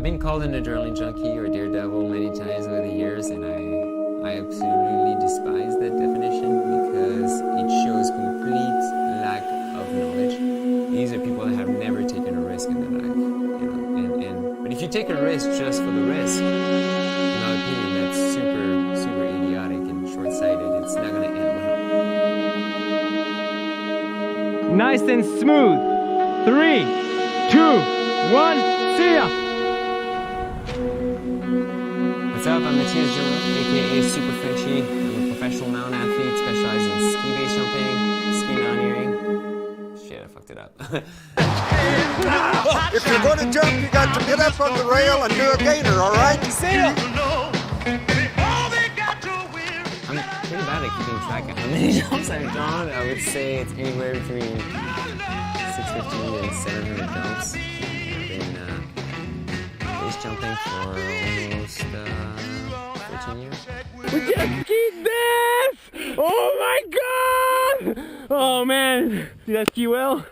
I've been called an adrenaline junkie or daredevil many times over the years, and I absolutely despise that definition because it shows complete lack of knowledge. These are people that have never taken a risk in their life, but if you take a risk just for the risk, in my opinion, that's super idiotic and short-sighted. It's not going to end well. Nice and smooth. 3, 2, 1, see ya! What's up? I'm Matthias Germain, aka Super Frenchy. I'm a professional mountain athlete specializing in ski base jumping, ski mountaineering. Shit, I fucked it up. If you're going to jump, you got to get up on the rail and do a gainer, all right? See ya! I'm pretty bad at keeping track of how many jumps I've done. I would say it's anywhere between 650 and 700 jumps. I've been base jumping for almost 14 years. We just skied this! Oh my god! Oh man, did I ski well?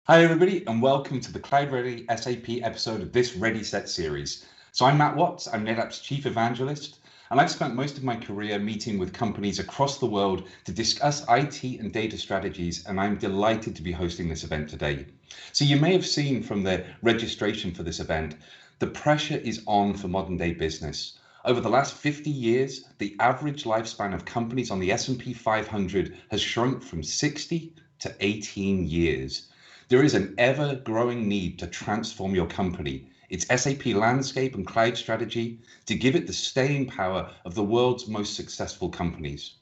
Hi everybody and welcome to the cloudready SAP episode of this Ready Set series. So I'm Matt Watts, I'm NetApp's Chief Evangelist, and I've spent most of my career meeting with companies across the world to discuss IT and data strategies, and I'm delighted to be hosting this event today. So you may have seen from the registration for this event, the pressure is on for modern day business. Over the last 50 years, the average lifespan of companies on the S&P 500 has shrunk from 60 to 18 years. There is an ever-growing need to transform your company, its SAP landscape and cloud strategy, to give it the staying power of the world's most successful companies.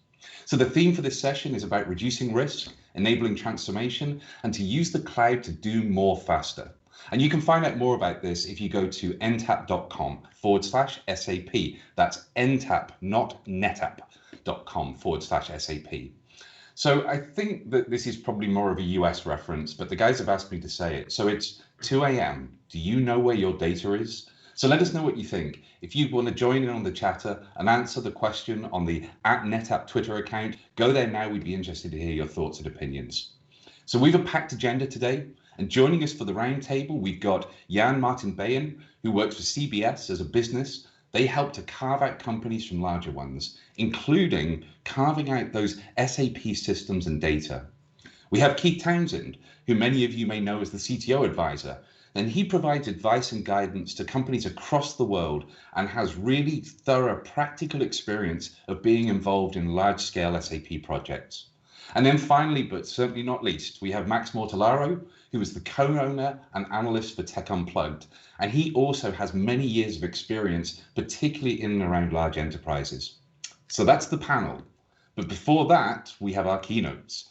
So the theme for this session is about reducing risk, enabling transformation, and to use the cloud to do more faster. And you can find out more about this if you go to ntap.com/SAP. That's ntap, not netapp.com/SAP. So I think that this is probably more of a US reference, but the guys have asked me to say it. So it's 2 a.m. Do you know where your data is? So let us know what you think. If you want to join in on the chatter and answer the question on the @NetApp Twitter account, go there now. We'd be interested to hear your thoughts and opinions. So we've a packed agenda today. And joining us for the roundtable, we've got Jan Martin Bayen, who works for CBS as a business. They help to carve out companies from larger ones, including carving out those SAP systems and data. We have Keith Townsend, who many of you may know as the CTO advisor, and he provides advice and guidance to companies across the world and has really thorough practical experience of being involved in large-scale SAP projects. And then finally, but certainly not least, we have Max Mortellaro, who is the co-owner and analyst for Tech Unplugged. And he also has many years of experience, particularly in and around large enterprises. So that's the panel. But before that, we have our keynotes.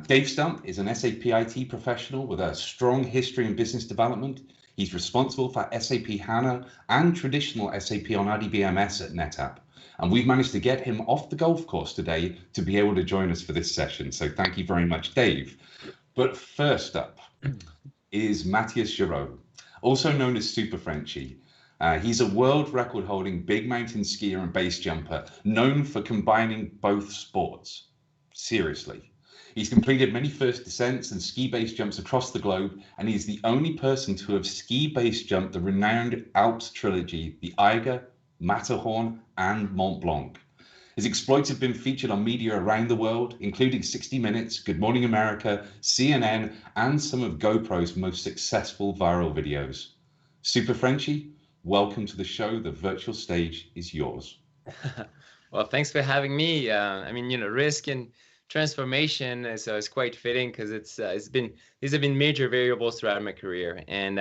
Dave Stump is an SAP IT professional with a strong history in business development. He's responsible for SAP HANA and traditional SAP on RDBMS at NetApp. And we've managed to get him off the golf course today to be able to join us for this session. So thank you very much, Dave. But first up is Matthias Giraud, also known as Super Frenchy. He's a world record holding big mountain skier and base jumper, known for combining both sports. Seriously. He's completed many first descents and ski base jumps across the globe, and he's the only person to have ski base jumped the renowned Alps trilogy, the Eiger, Matterhorn, and Mont Blanc. His exploits have been featured on media around the world, including 60 Minutes, Good Morning America, CNN, and some of GoPro's most successful viral videos. Super Frenchy, welcome to the show. The virtual stage is yours. Well, thanks for having me. Risk and transformation is quite fitting because these have been major variables throughout my career. And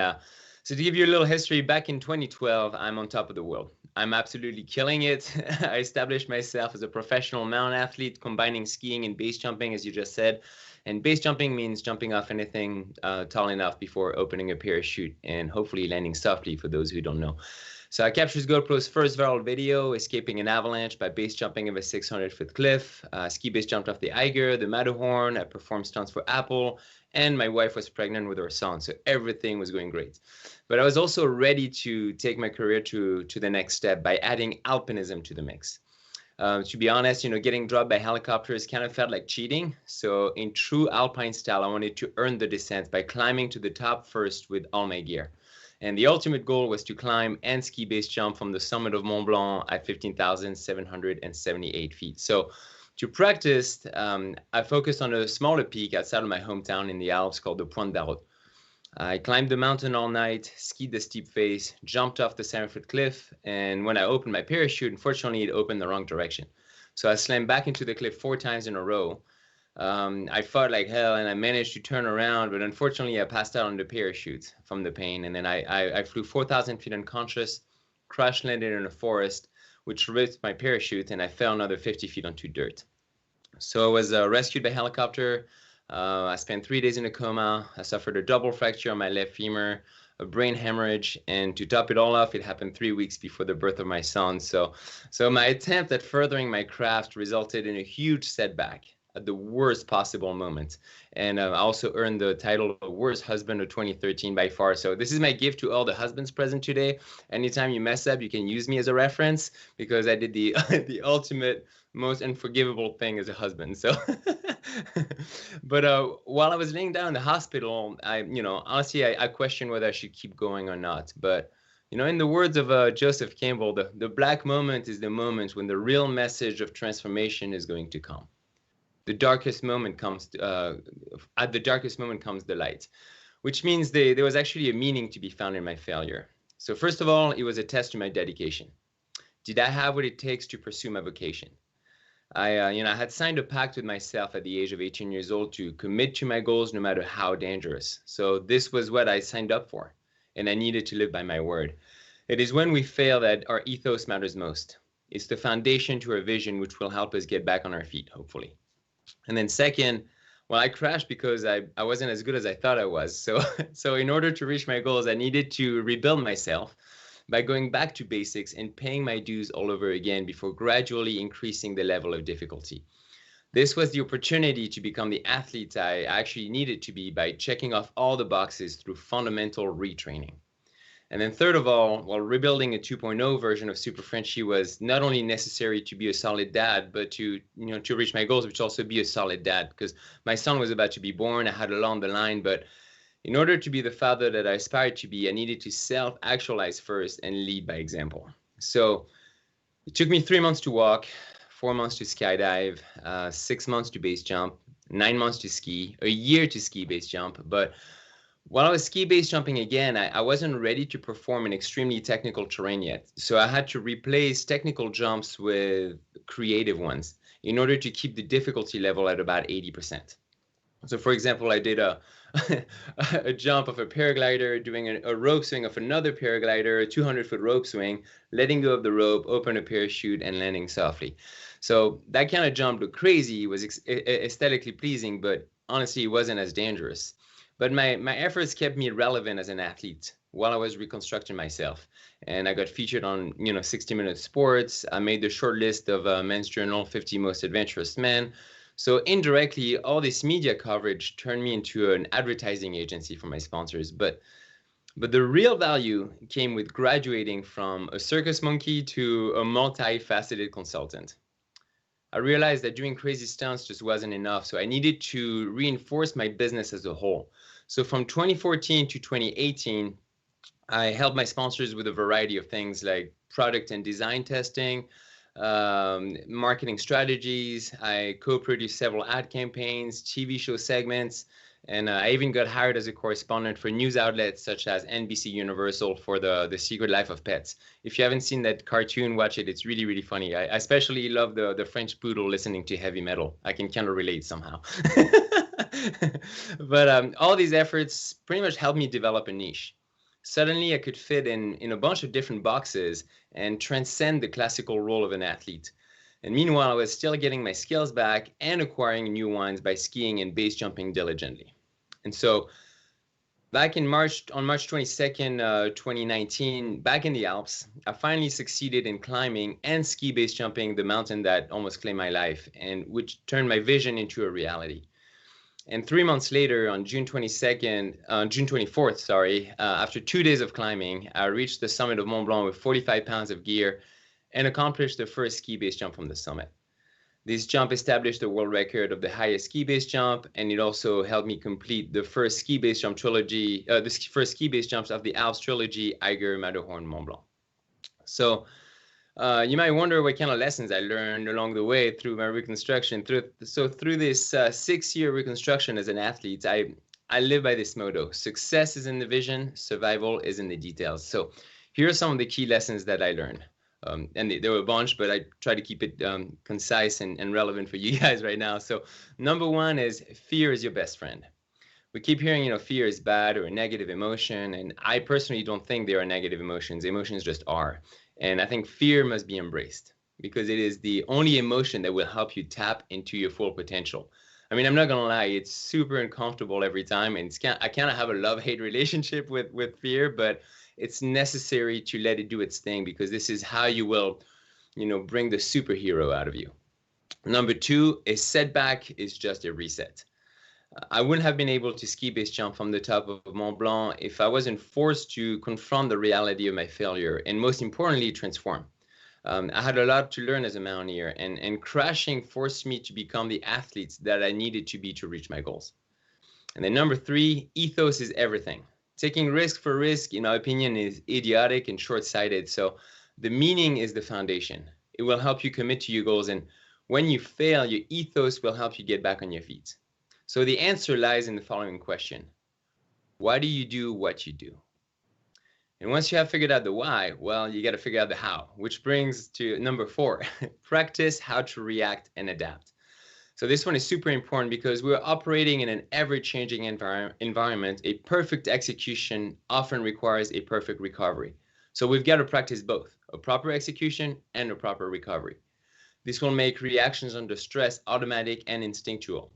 so to give you a little history, back in 2012, I'm on top of the world. I'm absolutely killing it. I established myself as a professional mountain athlete, combining skiing and base jumping, as you just said. And base jumping means jumping off anything tall enough before opening a parachute and hopefully landing softly, for those who don't know. So I captured GoPro's first viral video, escaping an avalanche by base jumping of a 600-foot cliff. Ski base jumped off the Eiger, the Matterhorn. I performed stunts for Apple, and my wife was pregnant with our son, so everything was going great. But I was also ready to take my career to the next step by adding alpinism to the mix. To be honest, getting dropped by helicopters kind of felt like cheating. So in true alpine style, I wanted to earn the descent by climbing to the top first with all my gear. And the ultimate goal was to climb and ski base jump from the summit of Mont Blanc at 15,778 feet. So to practice, I focused on a smaller peak outside of my hometown in the Alps called the Pointe d'Arrot. I climbed the mountain all night, skied the steep face, jumped off the 7-foot cliff, and when I opened my parachute, unfortunately, it opened the wrong direction. So I slammed back into the cliff 4 times in a row. I fought like hell, and I managed to turn around, but unfortunately, I passed out on the parachute from the pain, and then I flew 4,000 feet unconscious, crash landed in a forest, which ripped my parachute, and I fell another 50 feet onto dirt. So I was rescued by helicopter. I spent 3 days in a coma. I suffered a double fracture on my left femur, a brain hemorrhage, and to top it all off, it happened 3 weeks before the birth of my son. So my attempt at furthering my craft resulted in a huge setback at the worst possible moment. And I also earned the title of Worst Husband of 2013 by far. So this is my gift to all the husbands present today. Anytime you mess up, you can use me as a reference, because I did the the ultimate, most unforgivable thing as a husband. So, but while I was laying down in the hospital, honestly, I questioned whether I should keep going or not. But, in the words of Joseph Campbell, the black moment is the moment when the real message of transformation is going to come. The darkest moment comes, at the darkest moment comes the light, which means there was actually a meaning to be found in my failure. So first of all, it was a test to my dedication. Did I have what it takes to pursue my vocation? I had signed a pact with myself at the age of 18 years old to commit to my goals no matter how dangerous. So this was what I signed up for, and I needed to live by my word. It is when we fail that our ethos matters most. It's the foundation to our vision, which will help us get back on our feet, hopefully. And then second, well, I crashed because I wasn't as good as I thought I was. So in order to reach my goals, I needed to rebuild myself by going back to basics and paying my dues all over again before gradually increasing the level of difficulty. This was the opportunity to become the athlete I actually needed to be by checking off all the boxes through fundamental retraining. And then third of all, while rebuilding a 2.0 version of Super Frenchie was not only necessary to be a solid dad, but to reach my goals, which also be a solid dad, because my son was about to be born. I had a lot on the line, but in order to be the father that I aspired to be, I needed to self-actualize first and lead by example. So it took me 3 months to walk, 4 months to skydive, 6 months to base jump, 9 months to ski, a year to ski base jump. But while I was ski base jumping again, I wasn't ready to perform in extremely technical terrain yet. So I had to replace technical jumps with creative ones in order to keep the difficulty level at about 80%. So for example, I did a jump of a paraglider, doing a rope swing of another paraglider, a 200-foot rope swing, letting go of the rope, open a parachute, and landing softly. So that kind of jump looked crazy, was aesthetically pleasing, but honestly, it wasn't as dangerous. But my efforts kept me relevant as an athlete while I was reconstructing myself. And I got featured on 60 Minutes Sports. I made the short list of Men's Journal 50 Most Adventurous Men. So indirectly, all this media coverage turned me into an advertising agency for my sponsors. But the real value came with graduating from a circus monkey to a multifaceted consultant. I realized that doing crazy stunts just wasn't enough, so I needed to reinforce my business as a whole. So from 2014 to 2018, I helped my sponsors with a variety of things like product and design testing, marketing strategies. I co-produced several ad campaigns, TV show segments, and I even got hired as a correspondent for news outlets such as NBC Universal for the Secret Life of Pets. If you haven't seen that cartoon, watch it. It's really, really funny. I especially love the French poodle listening to heavy metal. I can kind of relate somehow. But all these efforts pretty much helped me develop a niche. Suddenly, I could fit in a bunch of different boxes and transcend the classical role of an athlete. And meanwhile, I was still getting my skills back and acquiring new ones by skiing and base jumping diligently. And so back on March 22nd, 2019, back in the Alps, I finally succeeded in climbing and ski base jumping the mountain that almost claimed my life and which turned my vision into a reality. And 3 months later, on June 24th, after 2 days of climbing, I reached the summit of Mont Blanc with 45 pounds of gear and accomplished the first ski base jump from the summit. This jump established the world record of the highest ski base jump, and it also helped me complete the first ski base jump trilogy, the first ski base jumps of the Alps trilogy, Eiger, Matterhorn, Mont Blanc. So you might wonder what kind of lessons I learned along the way through my reconstruction. Through this 6-year reconstruction as an athlete, I live by this motto: success is in the vision, survival is in the details. So here are some of the key lessons that I learned. And there were a bunch, but I try to keep it concise and relevant for you guys right now. So number one is fear is your best friend. We keep hearing, fear is bad or a negative emotion. And I personally don't think there are negative emotions. Emotions just are. And I think fear must be embraced because it is the only emotion that will help you tap into your full potential. I mean, I'm not gonna lie, it's super uncomfortable every time, and I kind of have a love-hate relationship with fear, but it's necessary to let it do its thing because this is how you will, bring the superhero out of you. Number two, a setback is just a reset. I wouldn't have been able to ski base jump from the top of Mont Blanc if I wasn't forced to confront the reality of my failure and, most importantly, transform. I had a lot to learn as a mountaineer, and crashing forced me to become the athlete that I needed to be to reach my goals. And then number three, ethos is everything. Taking risk for risk, in my opinion, is idiotic and short-sighted. So the meaning is the foundation. It will help you commit to your goals. And when you fail, your ethos will help you get back on your feet. So the answer lies in the following question: why do you do what you do? And once you have figured out the why, well, you got to figure out the how, which brings to number four, practice how to react and adapt. So this one is super important because we're operating in an ever-changing environment. A perfect execution often requires a perfect recovery. So we've got to practice both, a proper execution and a proper recovery. This will make reactions under stress automatic and instinctual.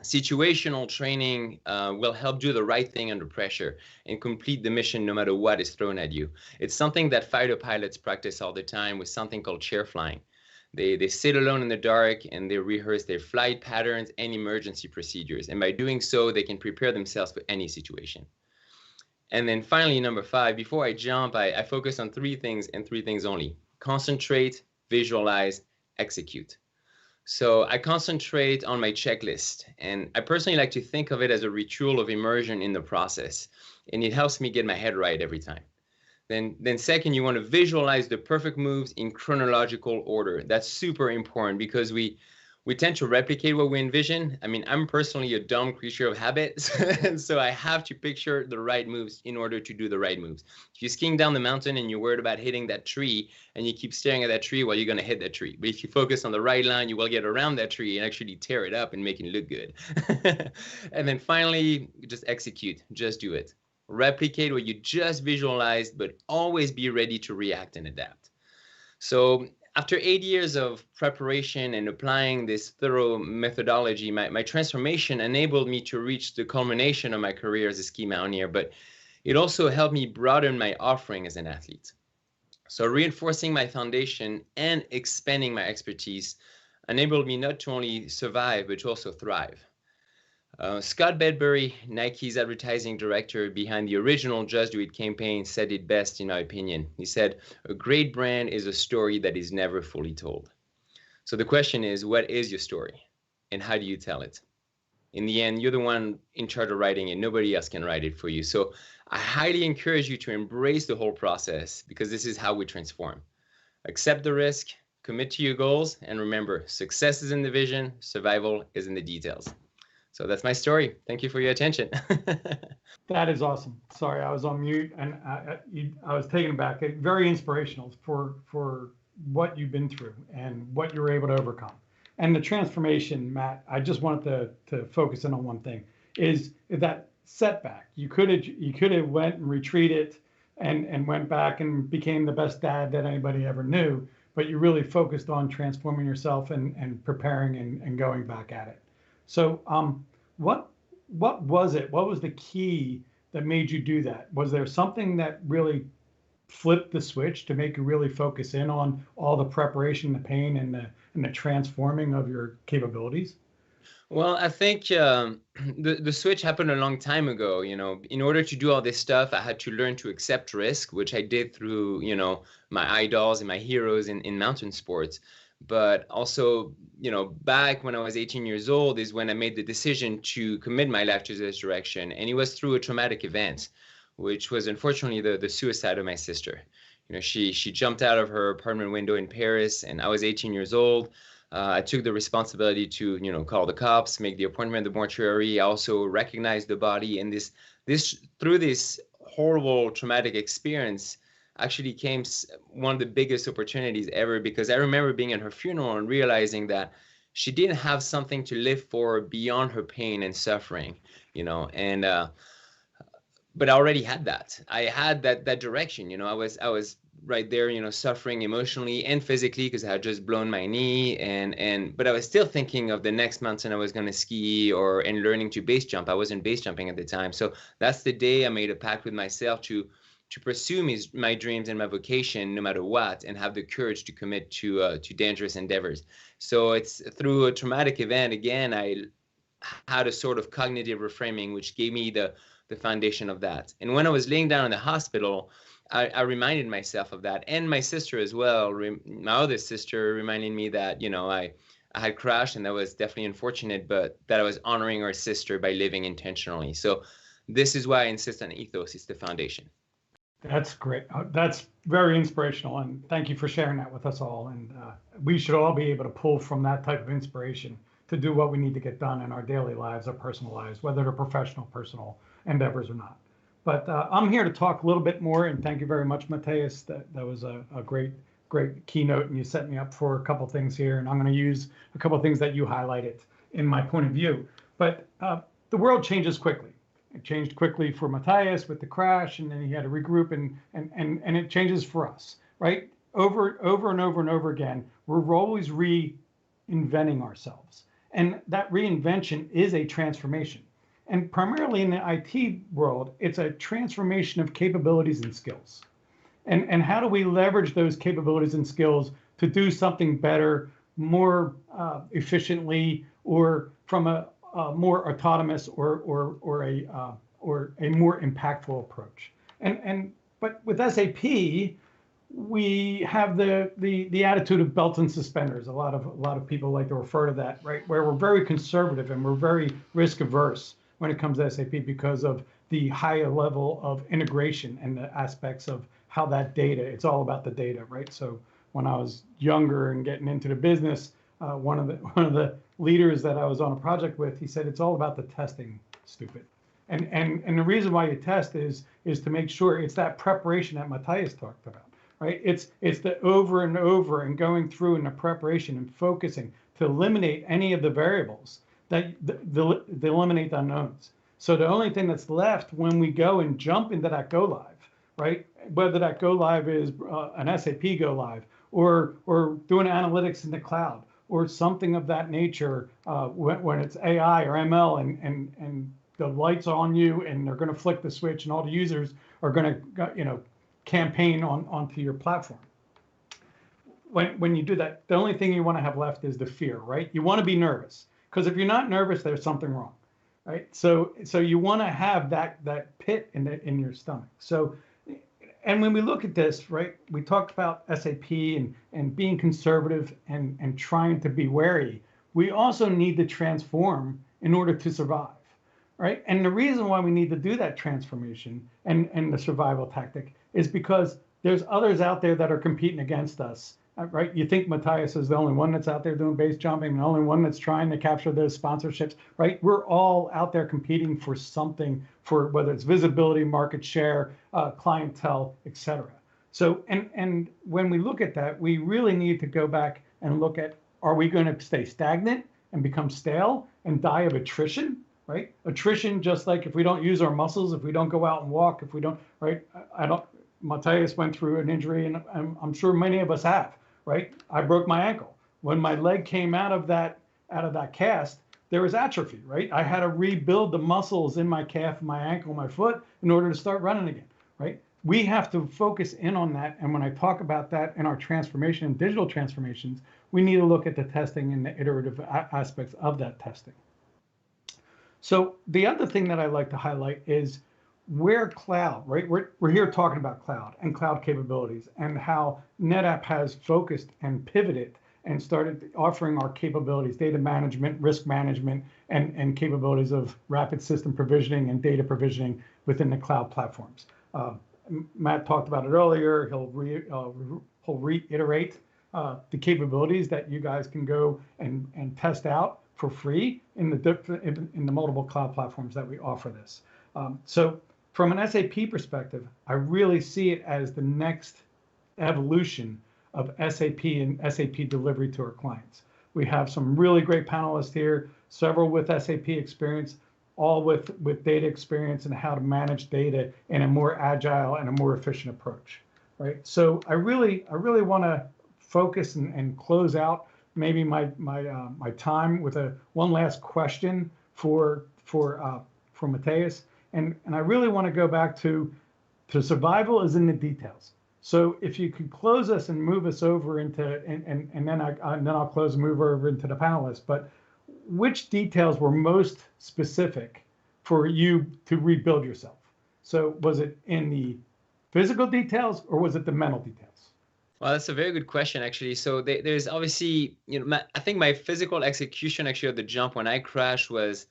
Situational training will help do the right thing under pressure and complete the mission no matter what is thrown at you. It's something that fighter pilots practice all the time with something called chair flying. They sit alone in the dark and they rehearse their flight patterns and emergency procedures. And by doing so, they can prepare themselves for any situation. And then finally, number five, before I jump, I focus on three things and three things only: concentrate, visualize, execute. So I concentrate on my checklist, and I personally like to think of it as a ritual of immersion in the process, and it helps me get my head right every time. Then second, you want to visualize the perfect moves in chronological order. That's super important because we tend to replicate what we envision. I mean, I'm personally a dumb creature of habit, and so I have to picture the right moves in order to do the right moves. If you're skiing down the mountain and you're worried about hitting that tree and you keep staring at that tree, well, you're going to hit that tree. But if you focus on the right line, you will get around that tree and actually tear it up and make it look good. And then finally, just execute. Just do it. Replicate what you just visualized, but always be ready to react and adapt. So after 8 years of preparation and applying this thorough methodology, my transformation enabled me to reach the culmination of my career as a ski mountaineer, but it also helped me broaden my offering as an athlete. So reinforcing my foundation and expanding my expertise enabled me not to only survive, but to also thrive. Scott Bedbury, Nike's advertising director behind the original Just Do It campaign, said it best in my opinion. He said, "A great brand is a story that is never fully told." So the question is, what is your story and how do you tell it? In the end, you're the one in charge of writing it. Nobody else can write it for you. So I highly encourage you to embrace the whole process because this is how we transform. Accept the risk, commit to your goals, and remember, success is in the vision, survival is in the details. So that's my story. Thank you for your attention. That is awesome. Sorry, I was on mute and I was taken aback. Very inspirational for what you've been through and what you were able to overcome. And the transformation, Matt, I just wanted to focus in on one thing, is that setback. You could have went and retreated and went back and became the best dad that anybody ever knew, but you really focused on transforming yourself and preparing and going back at it. So what was it? What was the key that made you do that? Was there something that really flipped the switch to make you really focus in on all the preparation, the pain, and the transforming of your capabilities? Well, I think the switch happened a long time ago. In order to do all this stuff, I had to learn to accept risk, which I did through, my idols and my heroes in mountain sports. But also, back when I was 18 years old is when I made the decision to commit my life to this direction. And it was through a traumatic event, which was unfortunately the suicide of my sister. She jumped out of her apartment window in Paris, and I was 18 years old. I took the responsibility to, call the cops, make the appointment at the mortuary. I also recognized the body, and through this horrible traumatic experience actually came one of the biggest opportunities ever, because I remember being at her funeral and realizing that she didn't have something to live for beyond her pain and suffering, and but I already had that. I had that direction, I was right there, suffering emotionally and physically because I had just blown my knee, but I was still thinking of the next mountain I was going to ski and learning to base jump. I wasn't base jumping at the time. So that's the day I made a pact with myself to pursue my dreams and my vocation no matter what, and have the courage to commit to dangerous endeavors. So it's through a traumatic event, again, I had a sort of cognitive reframing, which gave me the foundation of that. And when I was laying down in the hospital, I reminded myself of that, and my sister as well. My other sister reminded me that, I had crashed, and that was definitely unfortunate, but that I was honoring our sister by living intentionally. So this is why I insist on ethos. It's the foundation. That's great. That's very inspirational, and thank you for sharing that with us all. And we should all be able to pull from that type of inspiration to do what we need to get done in our daily lives, our personal lives, whether they're professional, personal endeavors or not. But I'm here to talk a little bit more, and thank you very much, Matthias. That was a great keynote, and you set me up for a couple things here, and I'm going to use a couple things that you highlighted in my point of view. But the world changes quickly. It changed quickly for Matthias with the crash, and then he had to regroup, and it changes for us, right? Over and over and over again, we're always reinventing ourselves. And that reinvention is a transformation. And primarily in the IT world, it's a transformation of capabilities and skills. And how do we leverage those capabilities and skills to do something better, more efficiently, or from a more autonomous or a more impactful approach. But with SAP, we have the attitude of belts and suspenders. A lot of people like to refer to that, right? Where we're very conservative and we're very risk averse when it comes to SAP because of the higher level of integration and the aspects of how that data, it's all about the data, right? So when I was younger and getting into the business, one of the leaders that I was on a project with, he said, it's all about the testing, stupid. And the reason why you test is to make sure it's that preparation that Matthias talked about, right? It's the over and over and going through in the preparation and focusing to eliminate any of the variables that eliminate the unknowns. So the only thing that's left when we go and jump into that go live, right? Whether that go live is an SAP go live or doing analytics in the cloud, or something of that nature, when it's AI or ML and the lights on you and they're going to flick the switch and all the users are going to campaign onto your platform. When you do that, the only thing you want to have left is the fear, right? You want to be nervous, because if you're not nervous, there's something wrong, right? So you want to have that pit in your stomach. So. And when we look at this, right, we talked about SAP and being conservative and trying to be wary. We also need to transform in order to survive, right? And the reason why we need to do that transformation and the survival tactic is because there's others out there that are competing against us, right? You think Matthias is the only one that's out there doing base jumping, the only one that's trying to capture those sponsorships, right? We're all out there competing for something, for whether it's visibility, market share, clientele, etc. So, and when we look at that, we really need to go back and look at, are we going to stay stagnant and become stale and die of attrition, right? Attrition, just like if we don't use our muscles, if we don't go out and walk, if we don't, right? Matthias went through an injury, and I'm sure many of us have, right? I broke my ankle. When my leg came out of that cast, there was atrophy, right? I had to rebuild the muscles in my calf, my ankle, my foot in order to start running again, right? We have to focus in on that. And when I talk about that in our transformation and digital transformations, we need to look at the testing and the iterative aspects of that testing. So the other thing that I like to highlight is where cloud, right? We're here talking about cloud and cloud capabilities and how NetApp has focused and pivoted and started offering our capabilities, data management, risk management, and capabilities of rapid system provisioning and data provisioning within the cloud platforms. Matt talked about it earlier. He'll reiterate the capabilities that you guys can go and test out for free in the multiple cloud platforms that we offer this. So from an SAP perspective, I really see it as the next evolution of SAP and SAP delivery to our clients. We have some really great panelists here, several with SAP experience, all with data experience and how to manage data in a more agile and a more efficient approach, right? So I really want to focus and close out maybe my time with one last question for Matthias, and I really want to go back to survival is in the details. So if you could close us and move us over into, and then I'll close and move over into the panelists, but which details were most specific for you to rebuild yourself? So was it in the physical details or was it the mental details? Well, that's a very good question, actually. So there's obviously, I think my physical execution actually of the jump when I crashed was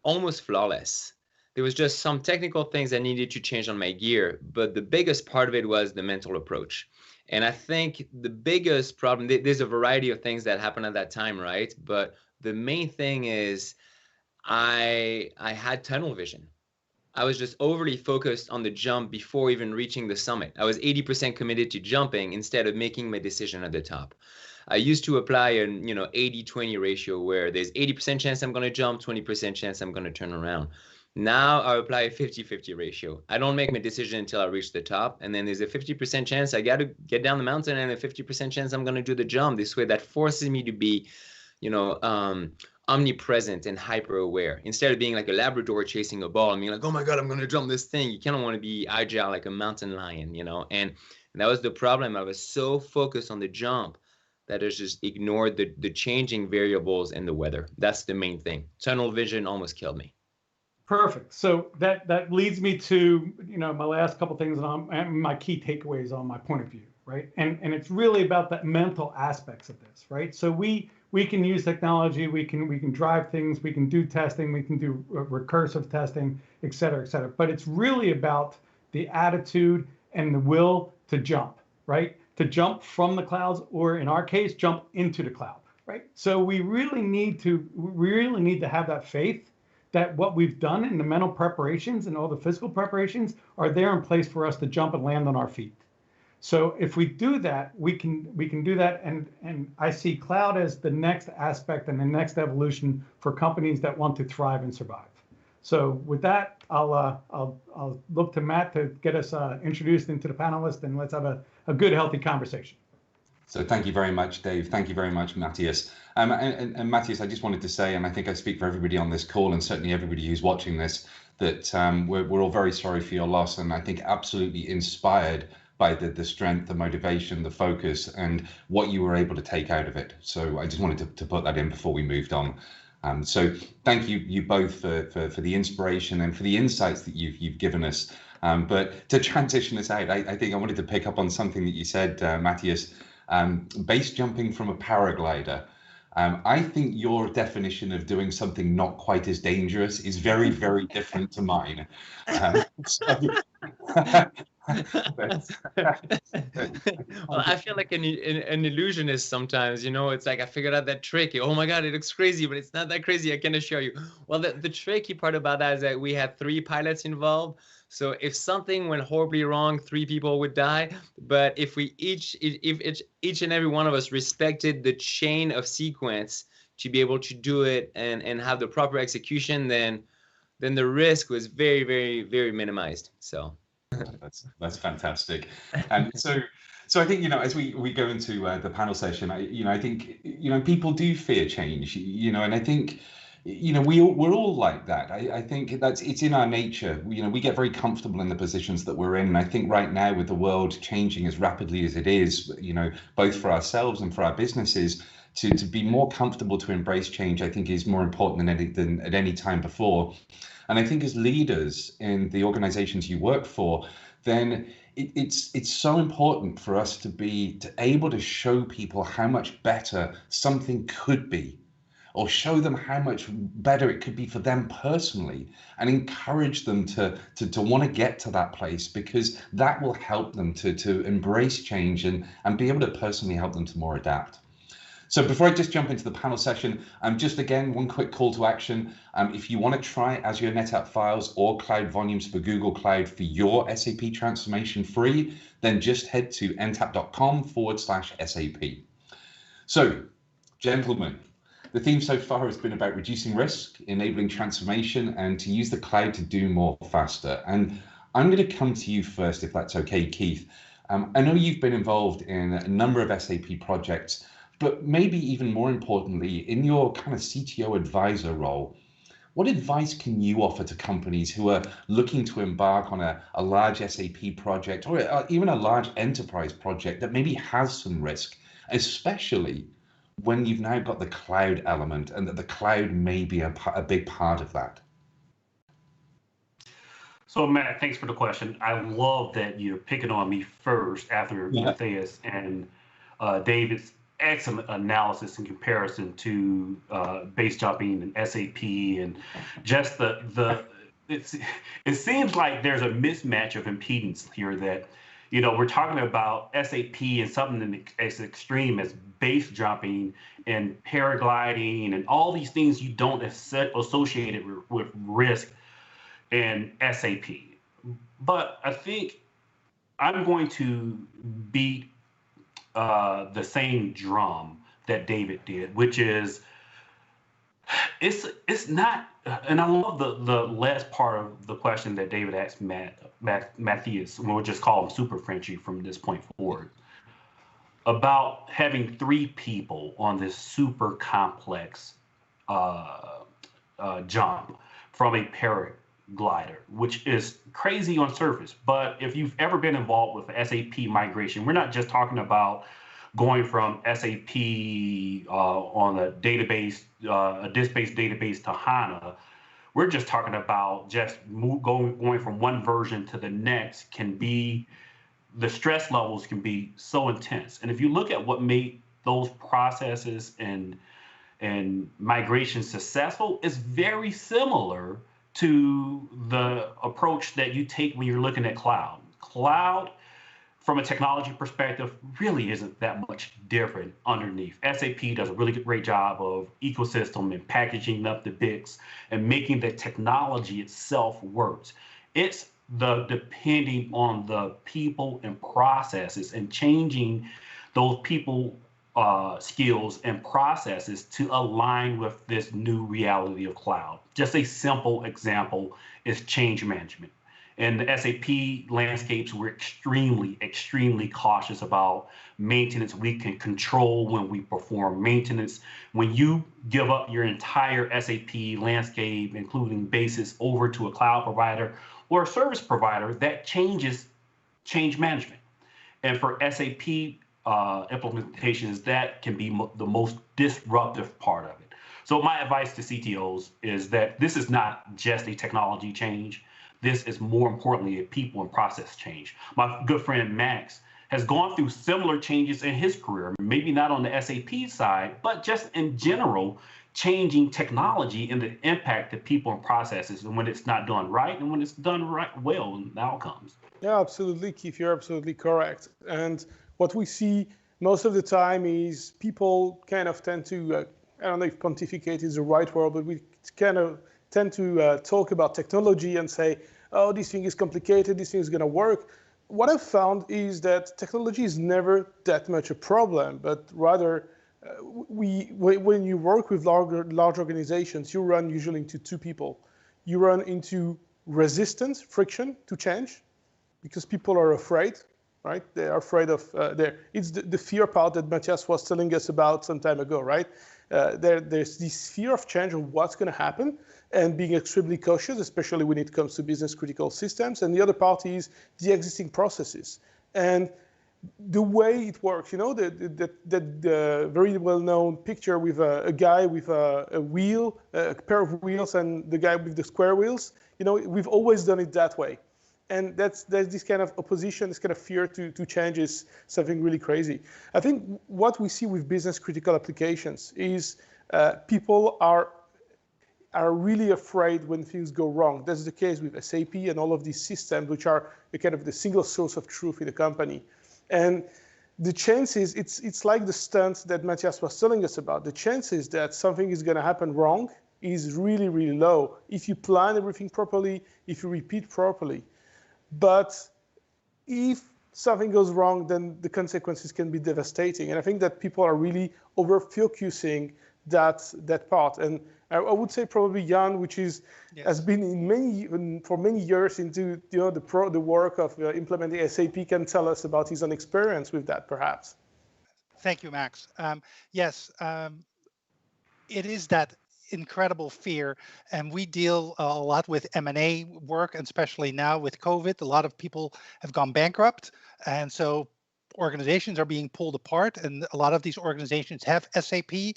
almost flawless. There was just some technical things I needed to change on my gear, but the biggest part of it was the mental approach. And I think the biggest problem, there's a variety of things that happened at that time, right? But the main thing is I had tunnel vision. I was just overly focused on the jump before even reaching the summit. I was 80% committed to jumping instead of making my decision at the top. I used to apply an 80-20 ratio where there's 80% chance I'm going to jump, 20% chance I'm going to turn around. Now I apply a 50-50 ratio. I don't make my decision until I reach the top, and then there's a 50% chance I got to get down the mountain and a 50% chance I'm going to do the jump. This way that forces me to be, omnipresent and hyper aware. Instead of being like a Labrador chasing a ball and being like, oh my God, I'm going to jump this thing. You kind of want to be agile like a mountain lion, and that was the problem. I was so focused on the jump that I just ignored the changing variables and the weather. That's the main thing. Tunnel vision almost killed me. Perfect. So that leads me to my last couple things and my key takeaways on my point of view, right? And it's really about the mental aspects of this, right? So we can use technology, we can drive things, we can do testing, we can do recursive testing, et cetera, et cetera. But it's really about the attitude and the will to jump, right? To jump from the clouds, or in our case, jump into the cloud, right? So we really need to have that faith that what we've done in the mental preparations and all the physical preparations are there in place for us to jump and land on our feet. So if we do that, we can do that, and I see cloud as the next aspect and the next evolution for companies that want to thrive and survive. So with that, I'll look to Matt to get us introduced into the panelists, and let's have a good, healthy conversation. So thank you very much, Dave. Thank you very much, Matthias. And Matthias, I just wanted to say, and I think I speak for everybody on this call, and certainly everybody who's watching this, that we're all very sorry for your loss, and I think absolutely inspired by the strength, the motivation, the focus, and what you were able to take out of it. So I just wanted to put that in before we moved on. So thank you both for the inspiration and for the insights that you've given us. But to transition us out, I think I wanted to pick up on something that you said, Matthias. Base jumping from a paraglider. I think your definition of doing something not quite as dangerous is very, very different to mine. Well, I feel like an illusionist sometimes, it's like I figured out that trick. Oh my God, it looks crazy, but it's not that crazy, I can assure you. Well, the tricky part about that is that we had 3 pilots involved. So if something went horribly wrong, 3 people would die. But if each and every one of us respected the chain of sequence to be able to do it and have the proper execution, then the risk was very, very, very minimized. So that's fantastic. And so I think, as we go into the panel session, I think, people do fear change, and I think, we're all like that. I think it's in our nature. We get very comfortable in the positions that we're in. And I think right now, with the world changing as rapidly as it is, both for ourselves and for our businesses, to be more comfortable to embrace change, I think is more important than at any time before. And I think as leaders in the organizations you work for, then it's so important for us to be able to show people how much better something could be, or show them how much better it could be for them personally, and encourage them to want to get to that place, because that will help them to embrace change and be able to personally help them to more adapt. So before I just jump into the panel session, just again, one quick call to action. If you want to try Azure NetApp Files or Cloud Volumes for Google Cloud for your SAP transformation free, then just head to ntap.com/SAP. So, gentlemen, the theme so far has been about reducing risk, enabling transformation, and to use the cloud to do more faster. And I'm going to come to you first, if that's okay, Keith. I know you've been involved in a number of SAP projects, but maybe even more importantly, in your kind of CTO advisor role, what advice can you offer to companies who are looking to embark on a large SAP project, or even a large enterprise project that maybe has some risk, especially when you've now got the cloud element and that the cloud may be a big part of that? So Matt, thanks for the question. I love that you're picking on me first after Matthias and David's excellent analysis in comparison to base jumping and SAP, and just it seems like there's a mismatch of impedance here, that we're talking about SAP and something as extreme as base jumping and paragliding and all these things you don't associate it with risk in SAP. But I think I'm going to beat the same drum that David did, which is it's not, and I love the last part of the question that David asked Matthias, we'll just call him Super Frenchy from this point forward, about having 3 people on this super complex jump from a paraglider, which is crazy on surface. But if you've ever been involved with SAP migration, we're not just talking about going from SAP on a database, a disk-based database to HANA. We're just talking about just going from one version to the next. The stress levels can be so intense. And if you look at what made those processes and migration successful, it's very similar to the approach that you take when you're looking at cloud. Cloud, from a technology perspective, really isn't that much different underneath. SAP does a really great job of ecosystem and packaging up the bits and making the technology itself works. It's depending on the people and processes and changing those people skills and processes to align with this new reality of cloud. Just a simple example is change management. In the SAP landscapes, we're extremely, extremely cautious about maintenance. We can control when we perform maintenance. When you give up your entire SAP landscape, including basis, over to a cloud provider or a service provider, that changes change management. And for SAP implementations, that can be the most disruptive part of it. So my advice to CTOs is that this is not just a technology change. This is more importantly a people and process change. My good friend Max has gone through similar changes in his career, maybe not on the SAP side, but just in general, changing technology and the impact to people and processes, and when it's not done right and when it's done right well in the outcomes. Yeah, absolutely, Keith, you're absolutely correct. And what we see most of the time is people kind of tend to, I don't know if pontificate is the right word, but we kind of tend to talk about technology and say, oh, this thing is complicated, this thing is going to work. What I've found is that technology is never that much a problem, but rather when you work with large organizations, you run usually into 2 people. You run into resistance, friction to change, because people are afraid, right? They are afraid of, it's the fear part that Matthias was telling us about some time ago, right? There's this fear of change of what's going to happen and being extremely cautious, especially when it comes to business critical systems. And the other part is the existing processes. And the way it works, the very well-known picture with a guy with a wheel, a pair of wheels, and the guy with the square wheels, we've always done it that way. And there's this kind of opposition, this kind of fear to change is something really crazy. I think what we see with business critical applications is people are really afraid when things go wrong. That's the case with SAP and all of these systems, which are the kind of the single source of truth in the company. And the chances, it's like the stunt that Matthias was telling us about. The chances that something is going to happen wrong is really, really low if you plan everything properly, if you repeat properly. But if something goes wrong, then the consequences can be devastating. And I think that people are really over-focusing that part. And I would say probably Jan, which is has been for many years into the work of implementing SAP, can tell us about his own experience with that, perhaps. Thank you, Max. Yes, it is that incredible fear, and we deal a lot with M&A work, and especially now with COVID, a lot of people have gone bankrupt, and so organizations are being pulled apart, and a lot of these organizations have SAP,